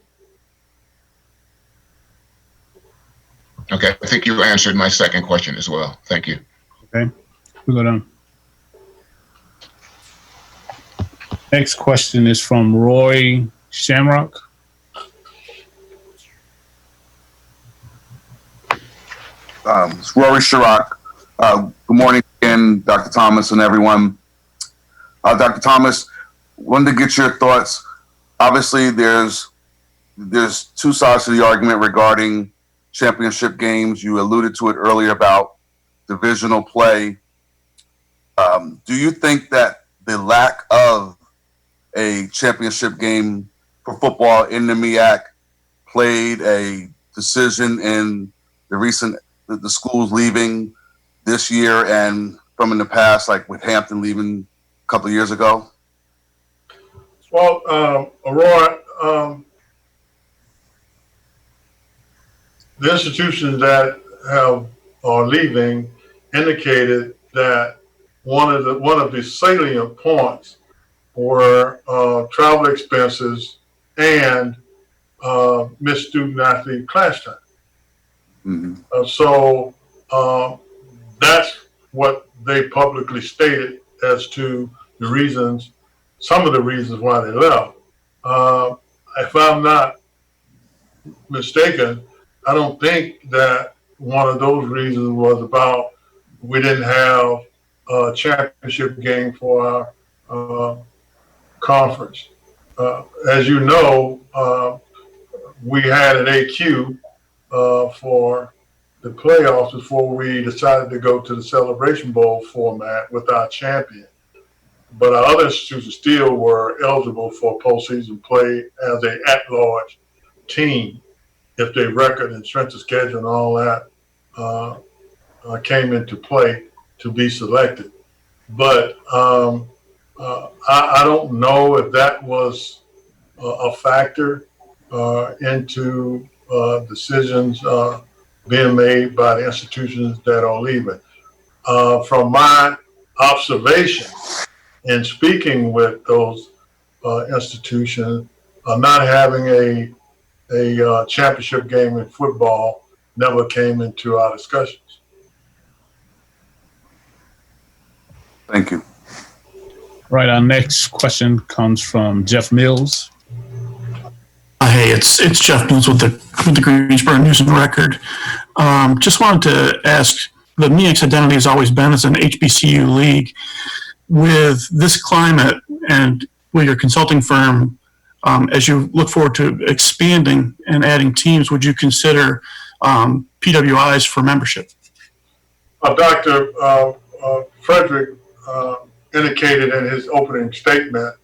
Okay, I think you answered my second question as well. Thank you. Okay, we go down. Next question is from Roy Shamrock. It's Rory Shamrock. Good morning again, Dr. Thomas and everyone. Dr. Thomas, wanted to get your thoughts. Obviously, there's two sides to the argument regarding championship games. You alluded to it earlier about divisional play. Do you think that the lack of a championship game for football in the MEAC played a decision in the schools leaving this year and from in the past, like with Hampton leaving a couple of years ago? Well, Aurora, the institutions that are leaving indicated that one of the salient points were travel expenses and missed student athlete class time. Mm-hmm. So that's what they publicly stated as to the reasons, some of the reasons why they left. If I'm not mistaken, I don't think that one of those reasons was about we didn't have a championship game for our conference. As you know, we had an AQ for the playoffs before we decided to go to the Celebration Bowl format with our champion. But our other institutions still were eligible for postseason play as an at-large team if their record and strength of schedule and all that came into play to be selected. But I don't know if that was a factor into decisions being made by the institutions that are leaving. From my observation in speaking with those institutions, not having a championship game in football never came into our discussions. Thank you. Right, our next question comes from Jeff Mills. Hey, it's Jeff Mills with the Greensboro News and Record. Just wanted to ask, the MEAC's identity has always been as an HBCU league. With this climate and with your consulting firm, as you look forward to expanding and adding teams, would you consider PWIs for membership? Dr. Frederick indicated in his opening statement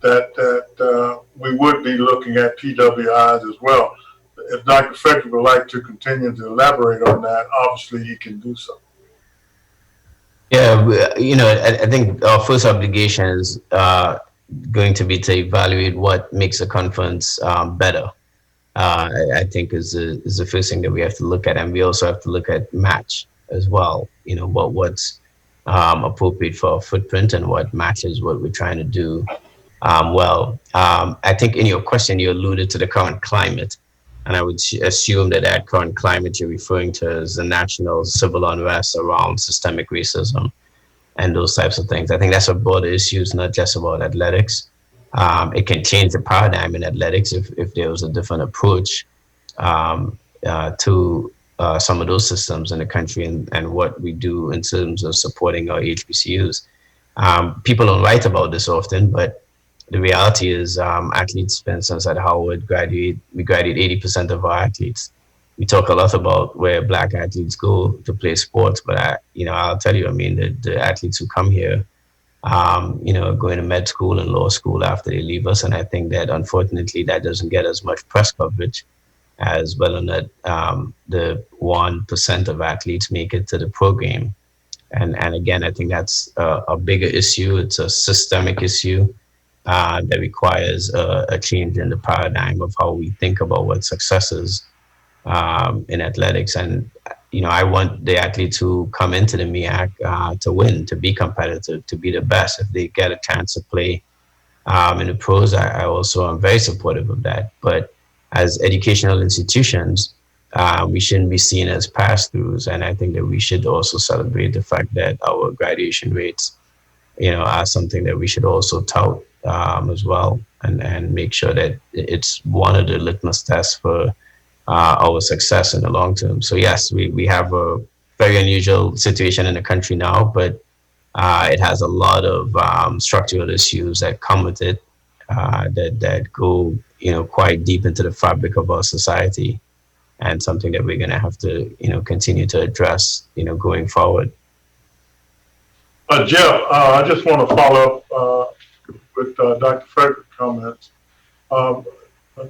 that we would be looking at PWIs as well. If Dr. Frederick would like to continue to elaborate on that, obviously he can do so. Yeah, I think our first obligation is going to be to evaluate what makes a conference better. I think is the first thing that we have to look at, and we also have to look at match as well. What's appropriate for our footprint and what matches what we're trying to do. I think in your question you alluded to the current climate, and I would assume that current climate you're referring to is the national civil unrest around systemic racism and those types of things. I think that's a broader issue. It's not just about athletics. It can change the paradigm in athletics if there was a different approach to some of those systems in the country and what we do in terms of supporting our HBCUs. People don't write about this often, but the reality is athletes, for instance, at Howard, we graduate 80% of our athletes. We talk a lot about where Black athletes go to play sports, but I'll tell you, the athletes who come here, going to med school and law school after they leave us. And I think that unfortunately that doesn't get as much press coverage as well on that the 1% of athletes make it to the program. And again, I think that's a bigger issue. It's a systemic issue. that requires a change in the paradigm of how we think about what success is in athletics. And I want the athlete to come into the MEAC to win, to be competitive, to be the best. If they get a chance to play in the pros, I also am very supportive of that. But as educational institutions, we shouldn't be seen as pass-throughs. And I think that we should also celebrate the fact that our graduation rates, are something that we should also tout as well, and make sure that it's one of the litmus tests for our success in the long term. So yes, we have a very unusual situation in the country now, but it has a lot of structural issues that come with it that go quite deep into the fabric of our society, and something that we're going to have to continue to address going forward. Jeff, I just want to follow up with Dr. Frederick's comments.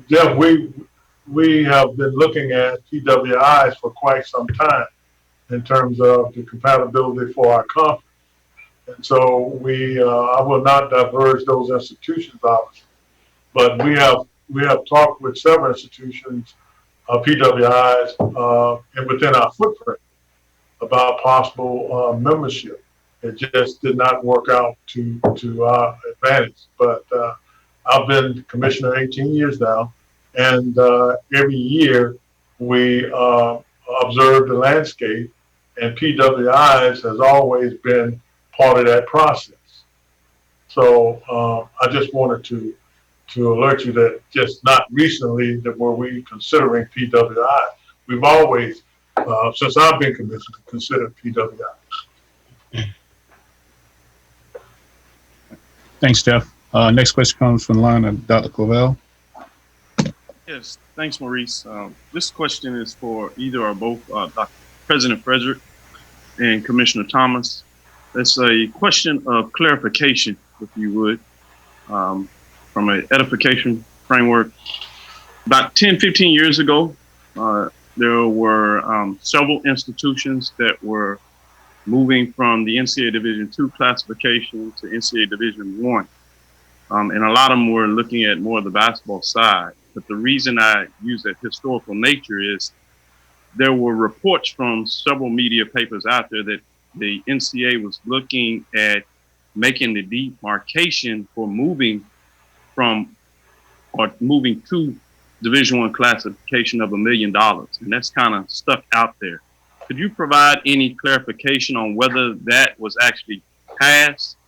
Jeff, we have been looking at PWIs for quite some time in terms of the compatibility for our conference. And so I will not diverge those institutions out, but we have talked with several institutions, PWIs, and within our footprint about possible membership. It just did not work out to our advantage. But I've been commissioner 18 years now, and every year we observe the landscape, and PWIs has always been part of that process. So I just wanted to alert you that just not recently that were we considering PWI. We've always, since I've been commissioner, considered PWI. Thanks, Jeff. Next question comes from the line of Dr. Clavell. Yes, thanks, Maurice. This question is for either or both Dr. President Frederick and Commissioner Thomas. It's a question of clarification, if you would, from an edification framework. About 10, 15 years ago, there were several institutions that were moving from the NCAA Division II classification to NCAA Division I. And a lot of them were looking at more of the basketball side. But the reason I use that historical nature is there were reports from several media papers out there that the NCAA was looking at making the demarcation for moving to Division I classification of $1 million. And that's kind of stuck out there. Could you provide any clarification on whether that was actually passed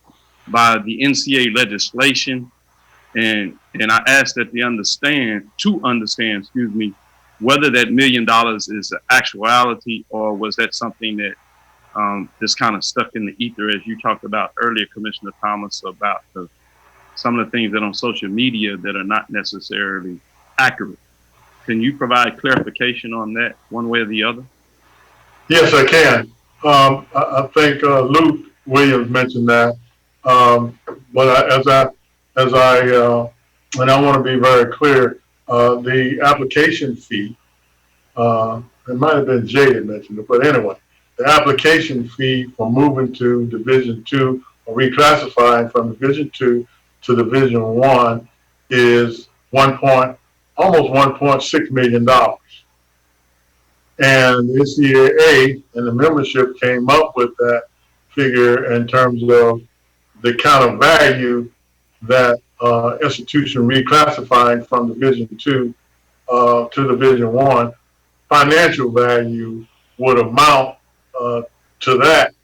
by the NCAA legislation? And I ask that they understand, whether that $1 million is an actuality, or was that something that just kind of stuck in the ether, as you talked about earlier, Commissioner Thomas, about some of the things that on social media that are not necessarily accurate. Can you provide clarification on that one way or the other? Yes, I can. I think Luke Williams mentioned that. But and I want to be very clear, the application fee, it might have been Jay that mentioned it, but anyway, the application fee for moving to Division II or reclassifying from Division II to Division I is almost $1.6 million. And the NCAA and the membership came up with that figure in terms of the kind of value that institution reclassifying from Division II to Division I, financial value would amount to that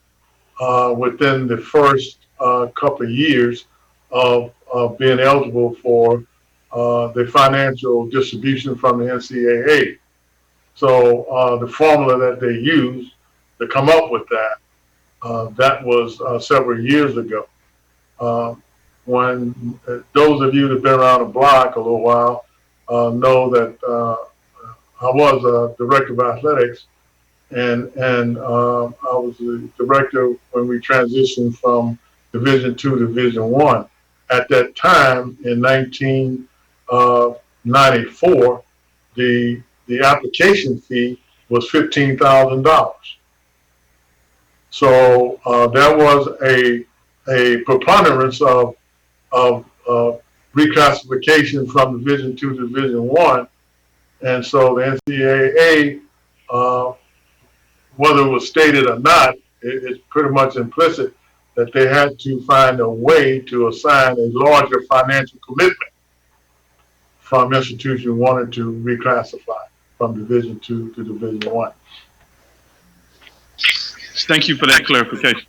within the first couple of years of being eligible for the financial distribution from the NCAA. So the formula that they used to come up with that, that was several years ago. When those of you that have been around the block a little while know that I was a director of athletics, and I was the director when we transitioned from Division II to Division I. At that time, in 1994, the application fee was $15,000. So there was a preponderance of reclassification from Division II to Division I. And so the NCAA, whether it was stated or not, it's pretty much implicit that they had to find a way to assign a larger financial commitment from institution wanted to reclassify from Division II to Division I. Thank you for that clarification.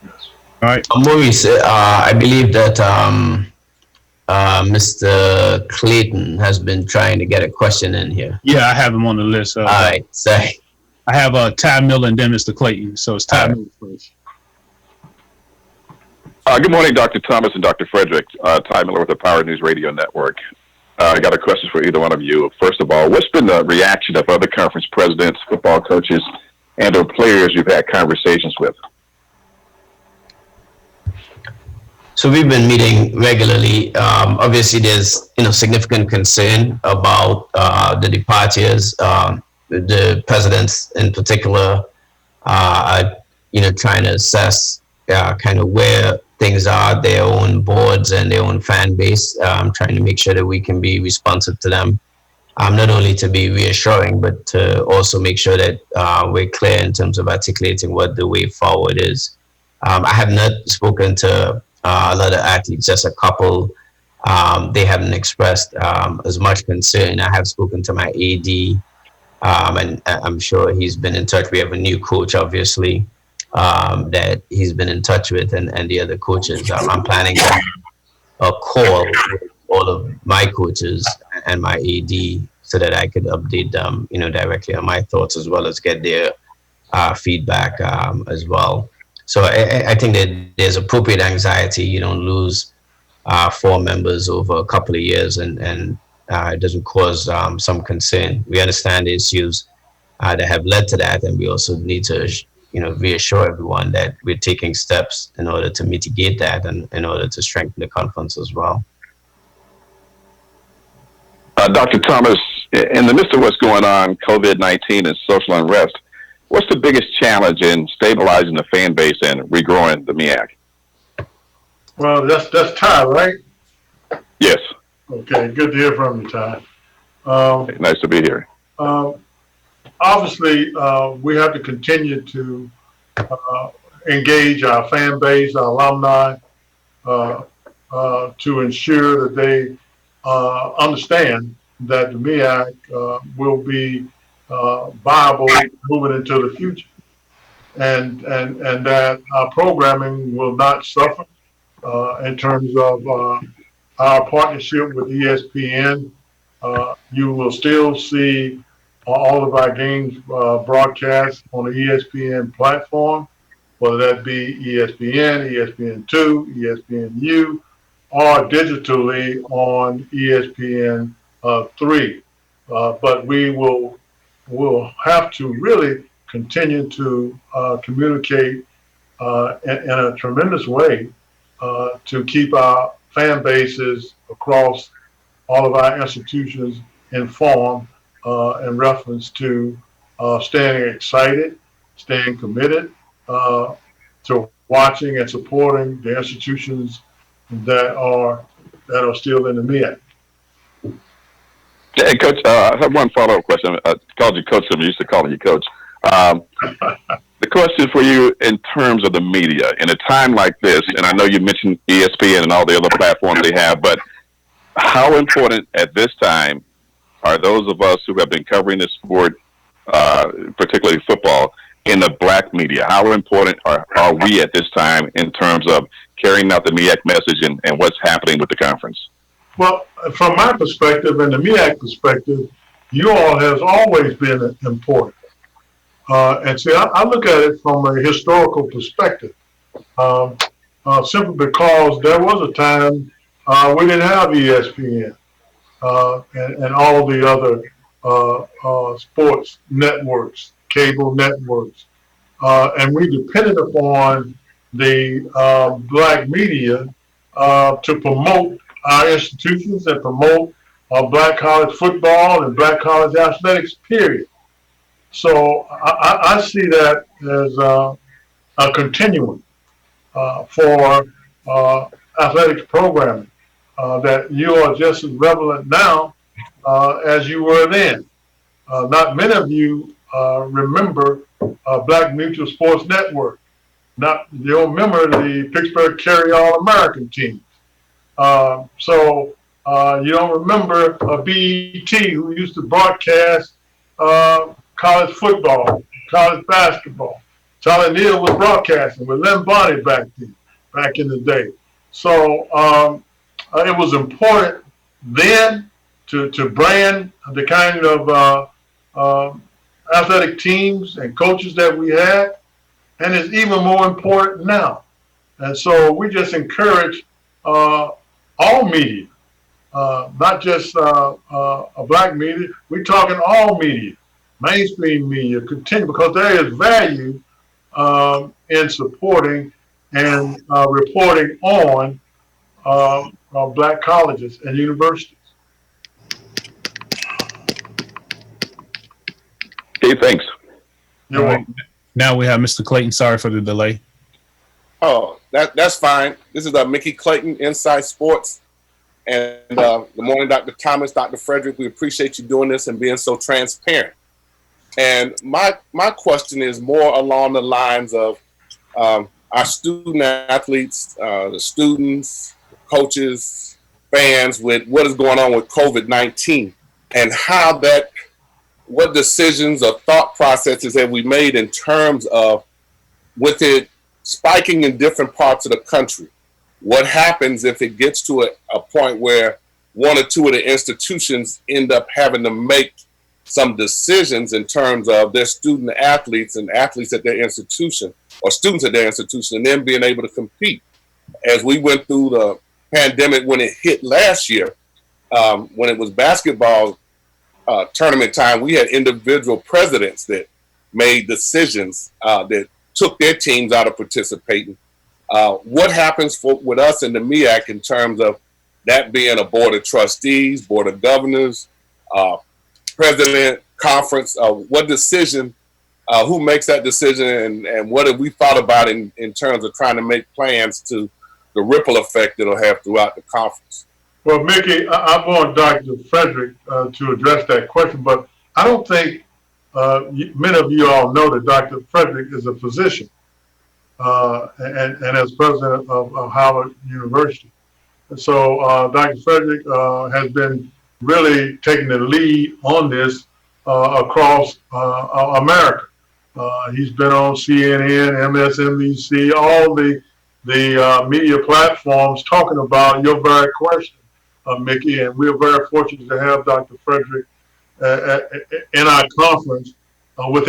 All right. Maurice, I believe that Mr. Clayton has been trying to get a question in here. Yeah, I have him on the list. All right, say. I have Ty Miller and then Mr. Clayton. So it's Ty Miller first. Good morning, Dr. Thomas and Dr. Frederick. Ty Miller with the Power News Radio Network. I got a question for either one of you. First of all, what's been the reaction of other conference presidents, football coaches, and or players you've had conversations with? So we've been meeting regularly. Obviously, there's significant concern about the departures. The presidents, in particular, are trying to assess kind of where things are, their own boards and their own fan base. Trying to make sure that we can be responsive to them, not only to be reassuring, but to also make sure that we're clear in terms of articulating what the way forward is. I have not spoken to a lot of athletes, just a couple. They haven't expressed as much concern. I have spoken to my AD, and I'm sure he's been in touch. We have a new coach, obviously, that he's been in touch with, and the other coaches. I'm planning a call with all of my coaches and my AD so that I could update them, directly on my thoughts, as well as get their feedback as well. So I think that there's appropriate anxiety. You don't lose 4 members over a couple of years, and it doesn't cause some concern. We understand the issues that have led to that, and we also need to reassure everyone that we're taking steps in order to mitigate that and in order to strengthen the conference as well. Dr. Thomas, in the midst of what's going on, COVID-19 and social unrest, what's the biggest challenge in stabilizing the fan base and regrowing the MEAC? Well, that's Ty, right? Yes. Okay, good to hear from you, Ty. Nice to be here. Obviously, we have to continue to engage our fan base, our alumni, to ensure that they understand that the MEAC will be viable moving into the future, and that our programming will not suffer in terms of our partnership with ESPN. You will still see all of our games broadcast on the ESPN platform, whether that be ESPN, ESPN2, ESPNU, or digitally on ESPN3. But we will have to really continue to communicate in a tremendous way to keep our fan bases across all of our institutions informed in reference to staying excited, staying committed to watching and supporting the institutions that are still in the MEAC. Hey, Coach, I have one follow-up question. I called you Coach, I'm used to calling you Coach. The question for you in terms of the media, in a time like this, and I know you mentioned ESPN and all the other platforms they have, but how important at this time are those of us who have been covering the sport, particularly football, in the black media? How important are we at this time in terms of carrying out the MEAC message and what's happening with the conference? Well, from my perspective and the MEAC perspective, you all has always been important. And see, I look at it from a historical perspective, simply because there was a time we didn't have ESPN and all the other sports networks, cable networks, and we depended upon the black media to promote our institutions and promote black college football and black college athletics, period. So I see that as a continuum for athletics programming. that you are just as relevant now as you were then. Not many of you remember Black Mutual Sports Network. You don't remember the Pittsburgh Carry All-American team. So you don't remember BET, who used to broadcast college football, college basketball. Charlie Neal was broadcasting with Len Bonnie back in the day. So it was important then to brand the kind of athletic teams and coaches that we had, and it's even more important now. And so we just encourage all media, not just a Black media. We're talking all media, mainstream media, continue, because there is value in supporting and reporting on Black colleges and universities. Okay, thanks. All right. Now we have Mr. Clayton. Sorry for the delay. Oh, that's fine. This is Mickey Clayton, Inside Sports. And good morning, Dr. Thomas, Dr. Frederick. We appreciate you doing this and being so transparent. And my question is more along the lines of our student athletes, the students, coaches, fans, with what is going on with COVID-19 and how what decisions or thought processes have we made in terms of with it spiking in different parts of the country? What happens if it gets to a point where one or two of the institutions end up having to make some decisions in terms of their student athletes and athletes at their institution or students at their institution, and then being able to compete? As we went through the pandemic when it hit last year, when it was basketball tournament time, we had individual presidents that made decisions that took their teams out of participating. What happens with us in the MEAC in terms of that being a board of trustees, board of governors, president, conference? What decision, who makes that decision, and what have we thought about in terms of trying to make plans to the ripple effect it'll have throughout the conference? Well, Mickey, I want Dr. Frederick to address that question, but I don't think many of you all know that Dr. Frederick is a physician and as president of Howard University. And so Dr. Frederick has been really taking the lead on this across America. He's been on CNN, MSNBC, all the media platforms talking about your very question, Mickey, and we're very fortunate to have Dr. Frederick in our conference with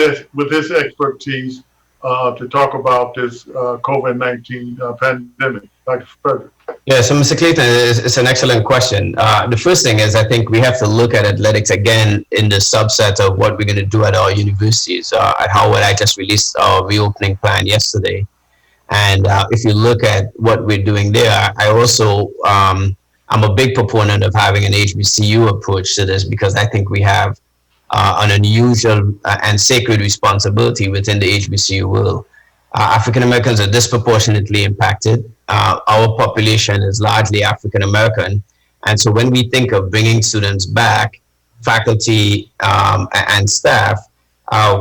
his expertise to talk about this COVID-19 pandemic. Dr. Frederick. Yeah, so Mr. Clayton, it's an excellent question. The first thing is I think we have to look at athletics again in the subset of what we're going to do at our universities. At Howard, I just released our reopening plan yesterday. And if you look at what we're doing there, I also, I'm a big proponent of having an HBCU approach to this, because I think we have an unusual and sacred responsibility within the HBCU world. African Americans are disproportionately impacted. Our population is largely African American. And so when we think of bringing students back, faculty and staff,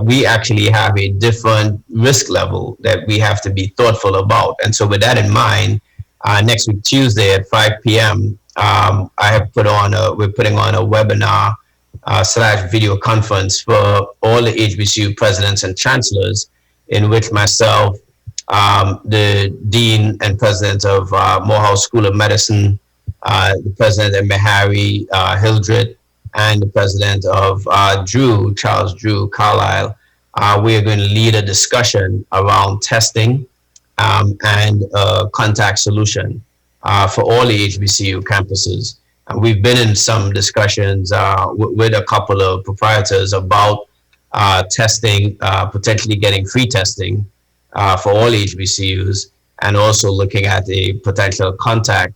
we actually have a different risk level that we have to be thoughtful about. And so with that in mind, next week, Tuesday at 5 p.m., we're putting on a webinar / video conference for all the HBCU presidents and chancellors, in which myself, the dean and president of Morehouse School of Medicine, the president of Meharry, Hildred, and the president of Charles Drew Carlisle, we are going to lead a discussion around testing and contact solution for all the HBCU campuses. And we've been in some discussions with a couple of proprietors about testing, potentially getting free testing for all HBCUs, and also looking at a potential contact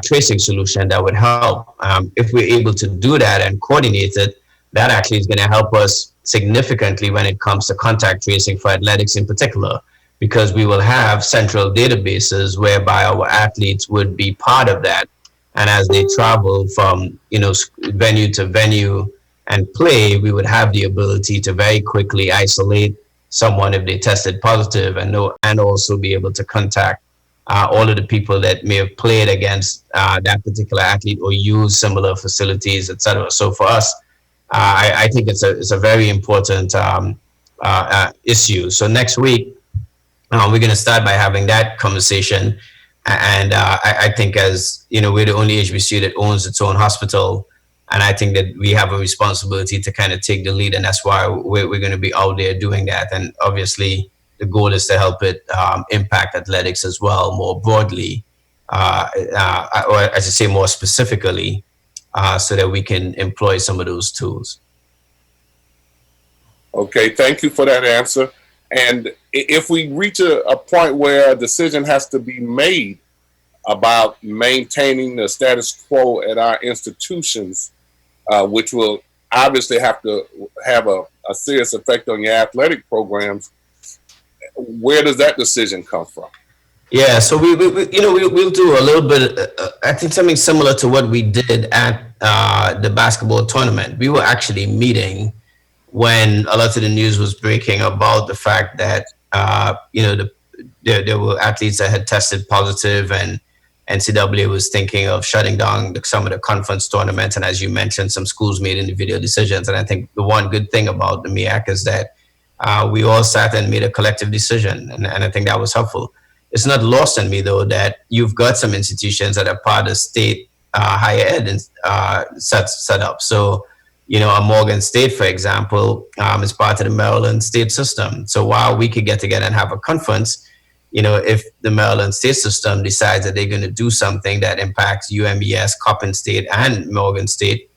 tracing solution that would help. If we're able to do that and coordinate it, that actually is going to help us significantly when it comes to contact tracing for athletics in particular, because we will have central databases whereby our athletes would be part of that. And as they travel from, venue to venue and play, we would have the ability to very quickly isolate someone if they tested positive, and also be able to contact all of the people that may have played against that particular athlete or use similar facilities, etc. So for us, I think it's a very important issue. So next week, we're going to start by having that conversation. And I think, as you know, we're the only HBCU that owns its own hospital. And I think that we have a responsibility to kind of take the lead. And that's why we're going to be out there doing that. And obviously, the goal is to help it impact athletics as well, more broadly, or I should say more specifically, so that we can employ some of those tools. Okay, thank you for that answer. And if we reach a point where a decision has to be made about maintaining the status quo at our institutions, which will obviously have to have a serious effect on your athletic programs, where does that decision come from? Yeah, so we'll do a little bit, I think something similar to what we did at the basketball tournament. We were actually meeting when a lot of the news was breaking about the fact that there were athletes that had tested positive, and NCAA was thinking of shutting down some of the conference tournaments. And as you mentioned, some schools made individual decisions. And I think the one good thing about the MEAC is that we all sat and made a collective decision, and I think that was helpful. It's not lost on me, though, that you've got some institutions that are part of state higher ed set up. So, a Morgan State, for example, is part of the Maryland state system. So while we could get together and have a conference, if the Maryland state system decides that they're going to do something that impacts UMES, Coppin State, and Morgan State,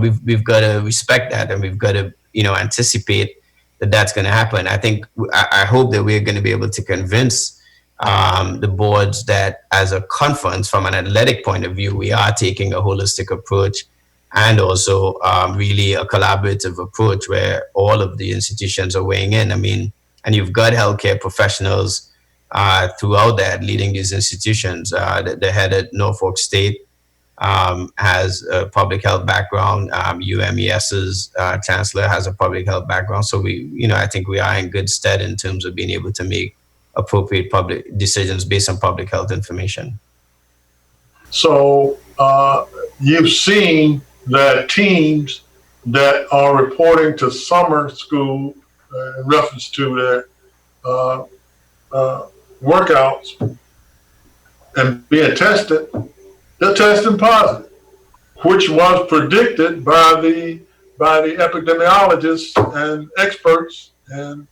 we've got to respect that, and we've got to, anticipate that that's going to happen. I hope that we're going to be able to convince the boards that as a conference, from an athletic point of view, we are taking a holistic approach, and also really a collaborative approach where all of the institutions are weighing in. And you've got healthcare professionals throughout that leading these institutions. The head at Norfolk State has a public health background. UMES's chancellor has a public health background. So I think we are in good stead in terms of being able to make appropriate public decisions based on public health information. So you've seen that teams that are reporting to summer school in reference to their workouts and being tested, they're testing positive, which was predicted by the epidemiologists and experts. And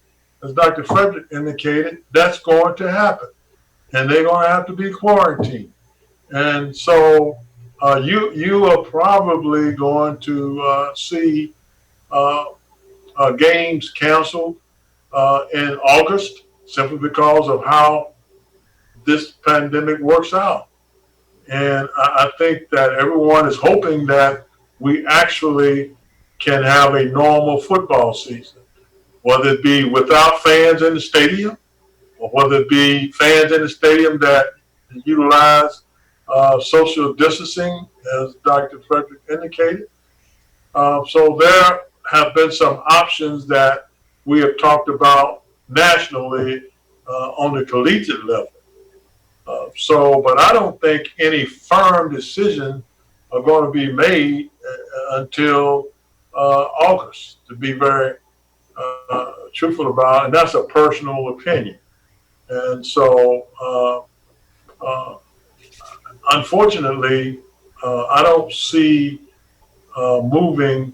as Dr. Frederick indicated, that's going to happen, and they're going to have to be quarantined. And so you are probably going to see games canceled in August, simply because of how this pandemic works out. And I think that everyone is hoping that we actually can have a normal football season, whether it be without fans in the stadium, or whether it be fans in the stadium that utilize social distancing, as Dr. Frederick indicated. So there have been some options that we have talked about nationally on the collegiate level. But I don't think any firm decisions are going to be made until August, to be very truthful about it. And that's a personal opinion. And so, unfortunately, I don't see moving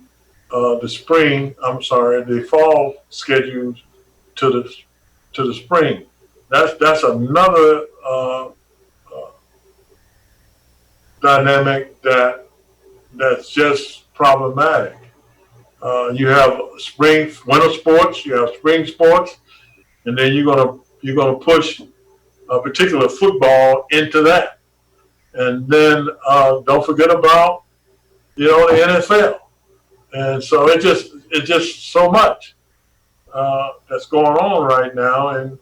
the fall schedules to the spring. That's another dynamic that's just problematic. You have winter sports, you have spring sports, and then you're gonna push a particular football into that, and then don't forget about the NFL. And so it's just so much that's going on right now, and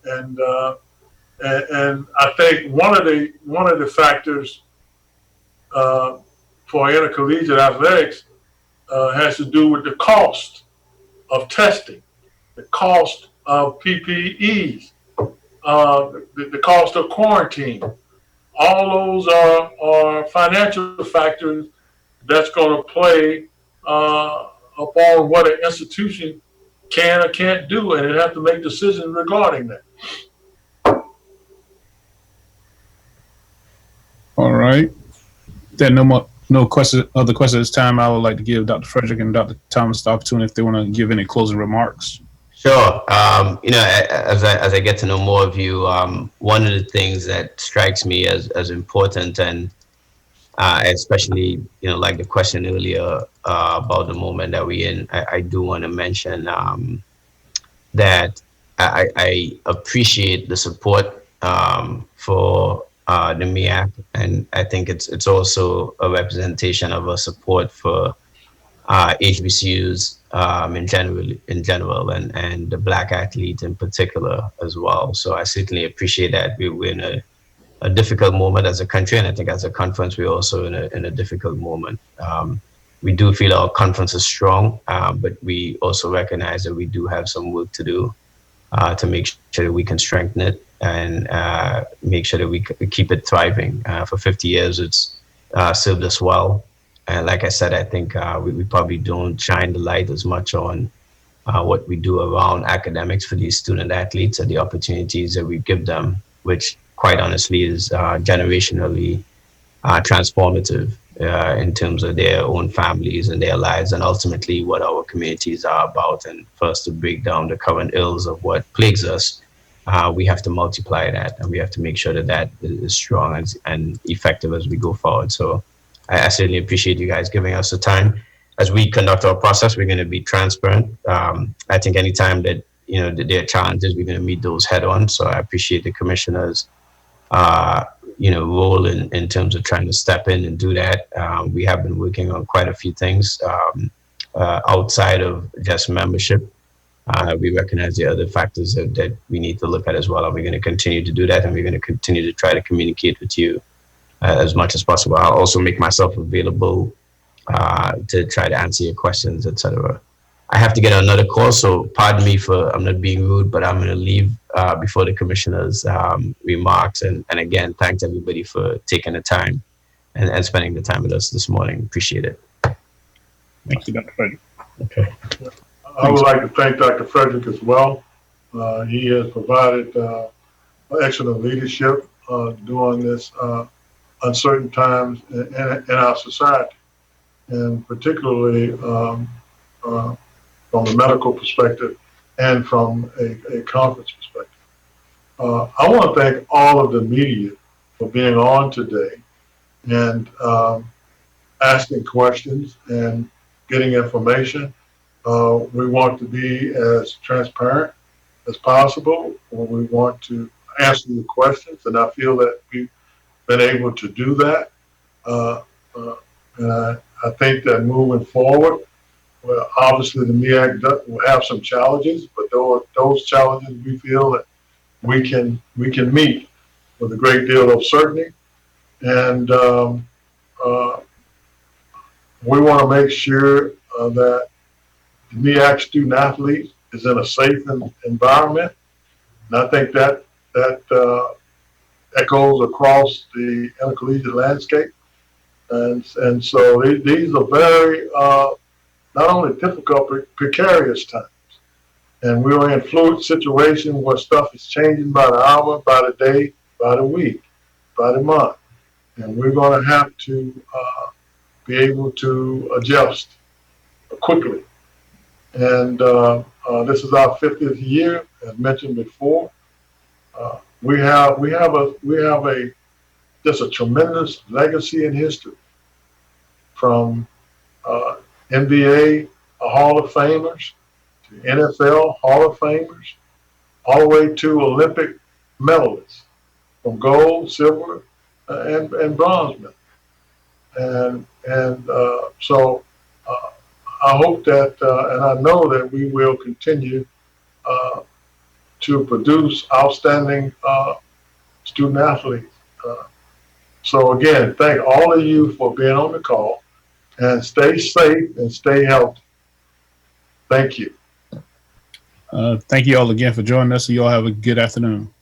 I think one of the factors for intercollegiate athletics has to do with the cost of testing, the cost of PPEs, the cost of quarantine. All those are financial factors that's going to play upon what an institution can or can't do, and it has to make decisions regarding that. All right. There are no questions, other questions at this time. I would like to give Dr. Frederick and Dr. Thomas the opportunity if they want to give any closing remarks. Sure. As I get to know more of you, one of the things that strikes me as important, and especially like the question earlier about the moment that we're in, I do want to mention that I appreciate the support for the MEAC, and I think it's also a representation of a support for HBCUs in general, and the Black athlete in particular as well. So I certainly appreciate that. We're in a difficult moment as a country, and I think as a conference we're also in a difficult moment. We do feel our conference is strong, but we also recognize that we do have some work to do to make sure that we can strengthen it and make sure that we keep it thriving. For 50 years, it's served us well. And like I said, I think we probably don't shine the light as much on what we do around academics for these student athletes and the opportunities that we give them, which quite honestly is generationally transformative in terms of their own families and their lives, and ultimately what our communities are about. And for us to break down the current ills of what plagues us, we have to multiply that, and we have to make sure that that is strong and effective as we go forward. So I certainly appreciate you guys giving us the time. As we conduct our process, we're going to be transparent. I think anytime that there are challenges, we're going to meet those head on. So I appreciate the commissioners' role in terms of trying to step in and do that. We have been working on quite a few things outside of just membership. We recognize the other factors that we need to look at as well, and we're going to continue to do that, and we're going to continue to try to communicate with you as much as possible. I'll also make myself available to try to answer your questions, etc. I have to get another call, so pardon me I'm not being rude, but I'm going to leave before the commissioner's remarks. And again, thanks everybody for taking the time and spending the time with us this morning. Appreciate it. Thank you, Dr. Frederick. Okay. I would like to thank Dr. Frederick as well. He has provided excellent leadership during this uncertain times in our society, and particularly from a medical perspective and from a conference perspective. I want to thank all of the media for being on today and asking questions and getting information. We want to be as transparent as possible when we want to answer your questions, and I feel that we've been able to do that. And I think that moving forward, well, obviously the MEAC will have some challenges, but those challenges we feel that we can meet with a great deal of certainty. And we want to make sure that the MEAC student athlete is in a safe environment. And I think that echoes across the intercollegiate landscape. And so these are very, not only difficult, but precarious times. And we're in a fluid situation where stuff is changing by the hour, by the day, by the week, by the month. And we're going to have to be able to adjust quickly. And this is our 50th year, as mentioned before. We have just a tremendous legacy in history, from NBA Hall of Famers to NFL Hall of Famers, all the way to Olympic medalists, from gold, silver, and bronze medal. And so I hope that, and I know that we will continue to produce outstanding student athletes. So again, thank all of you for being on the call, and stay safe and stay healthy. Thank you. Thank you all again for joining us. You all have a good afternoon.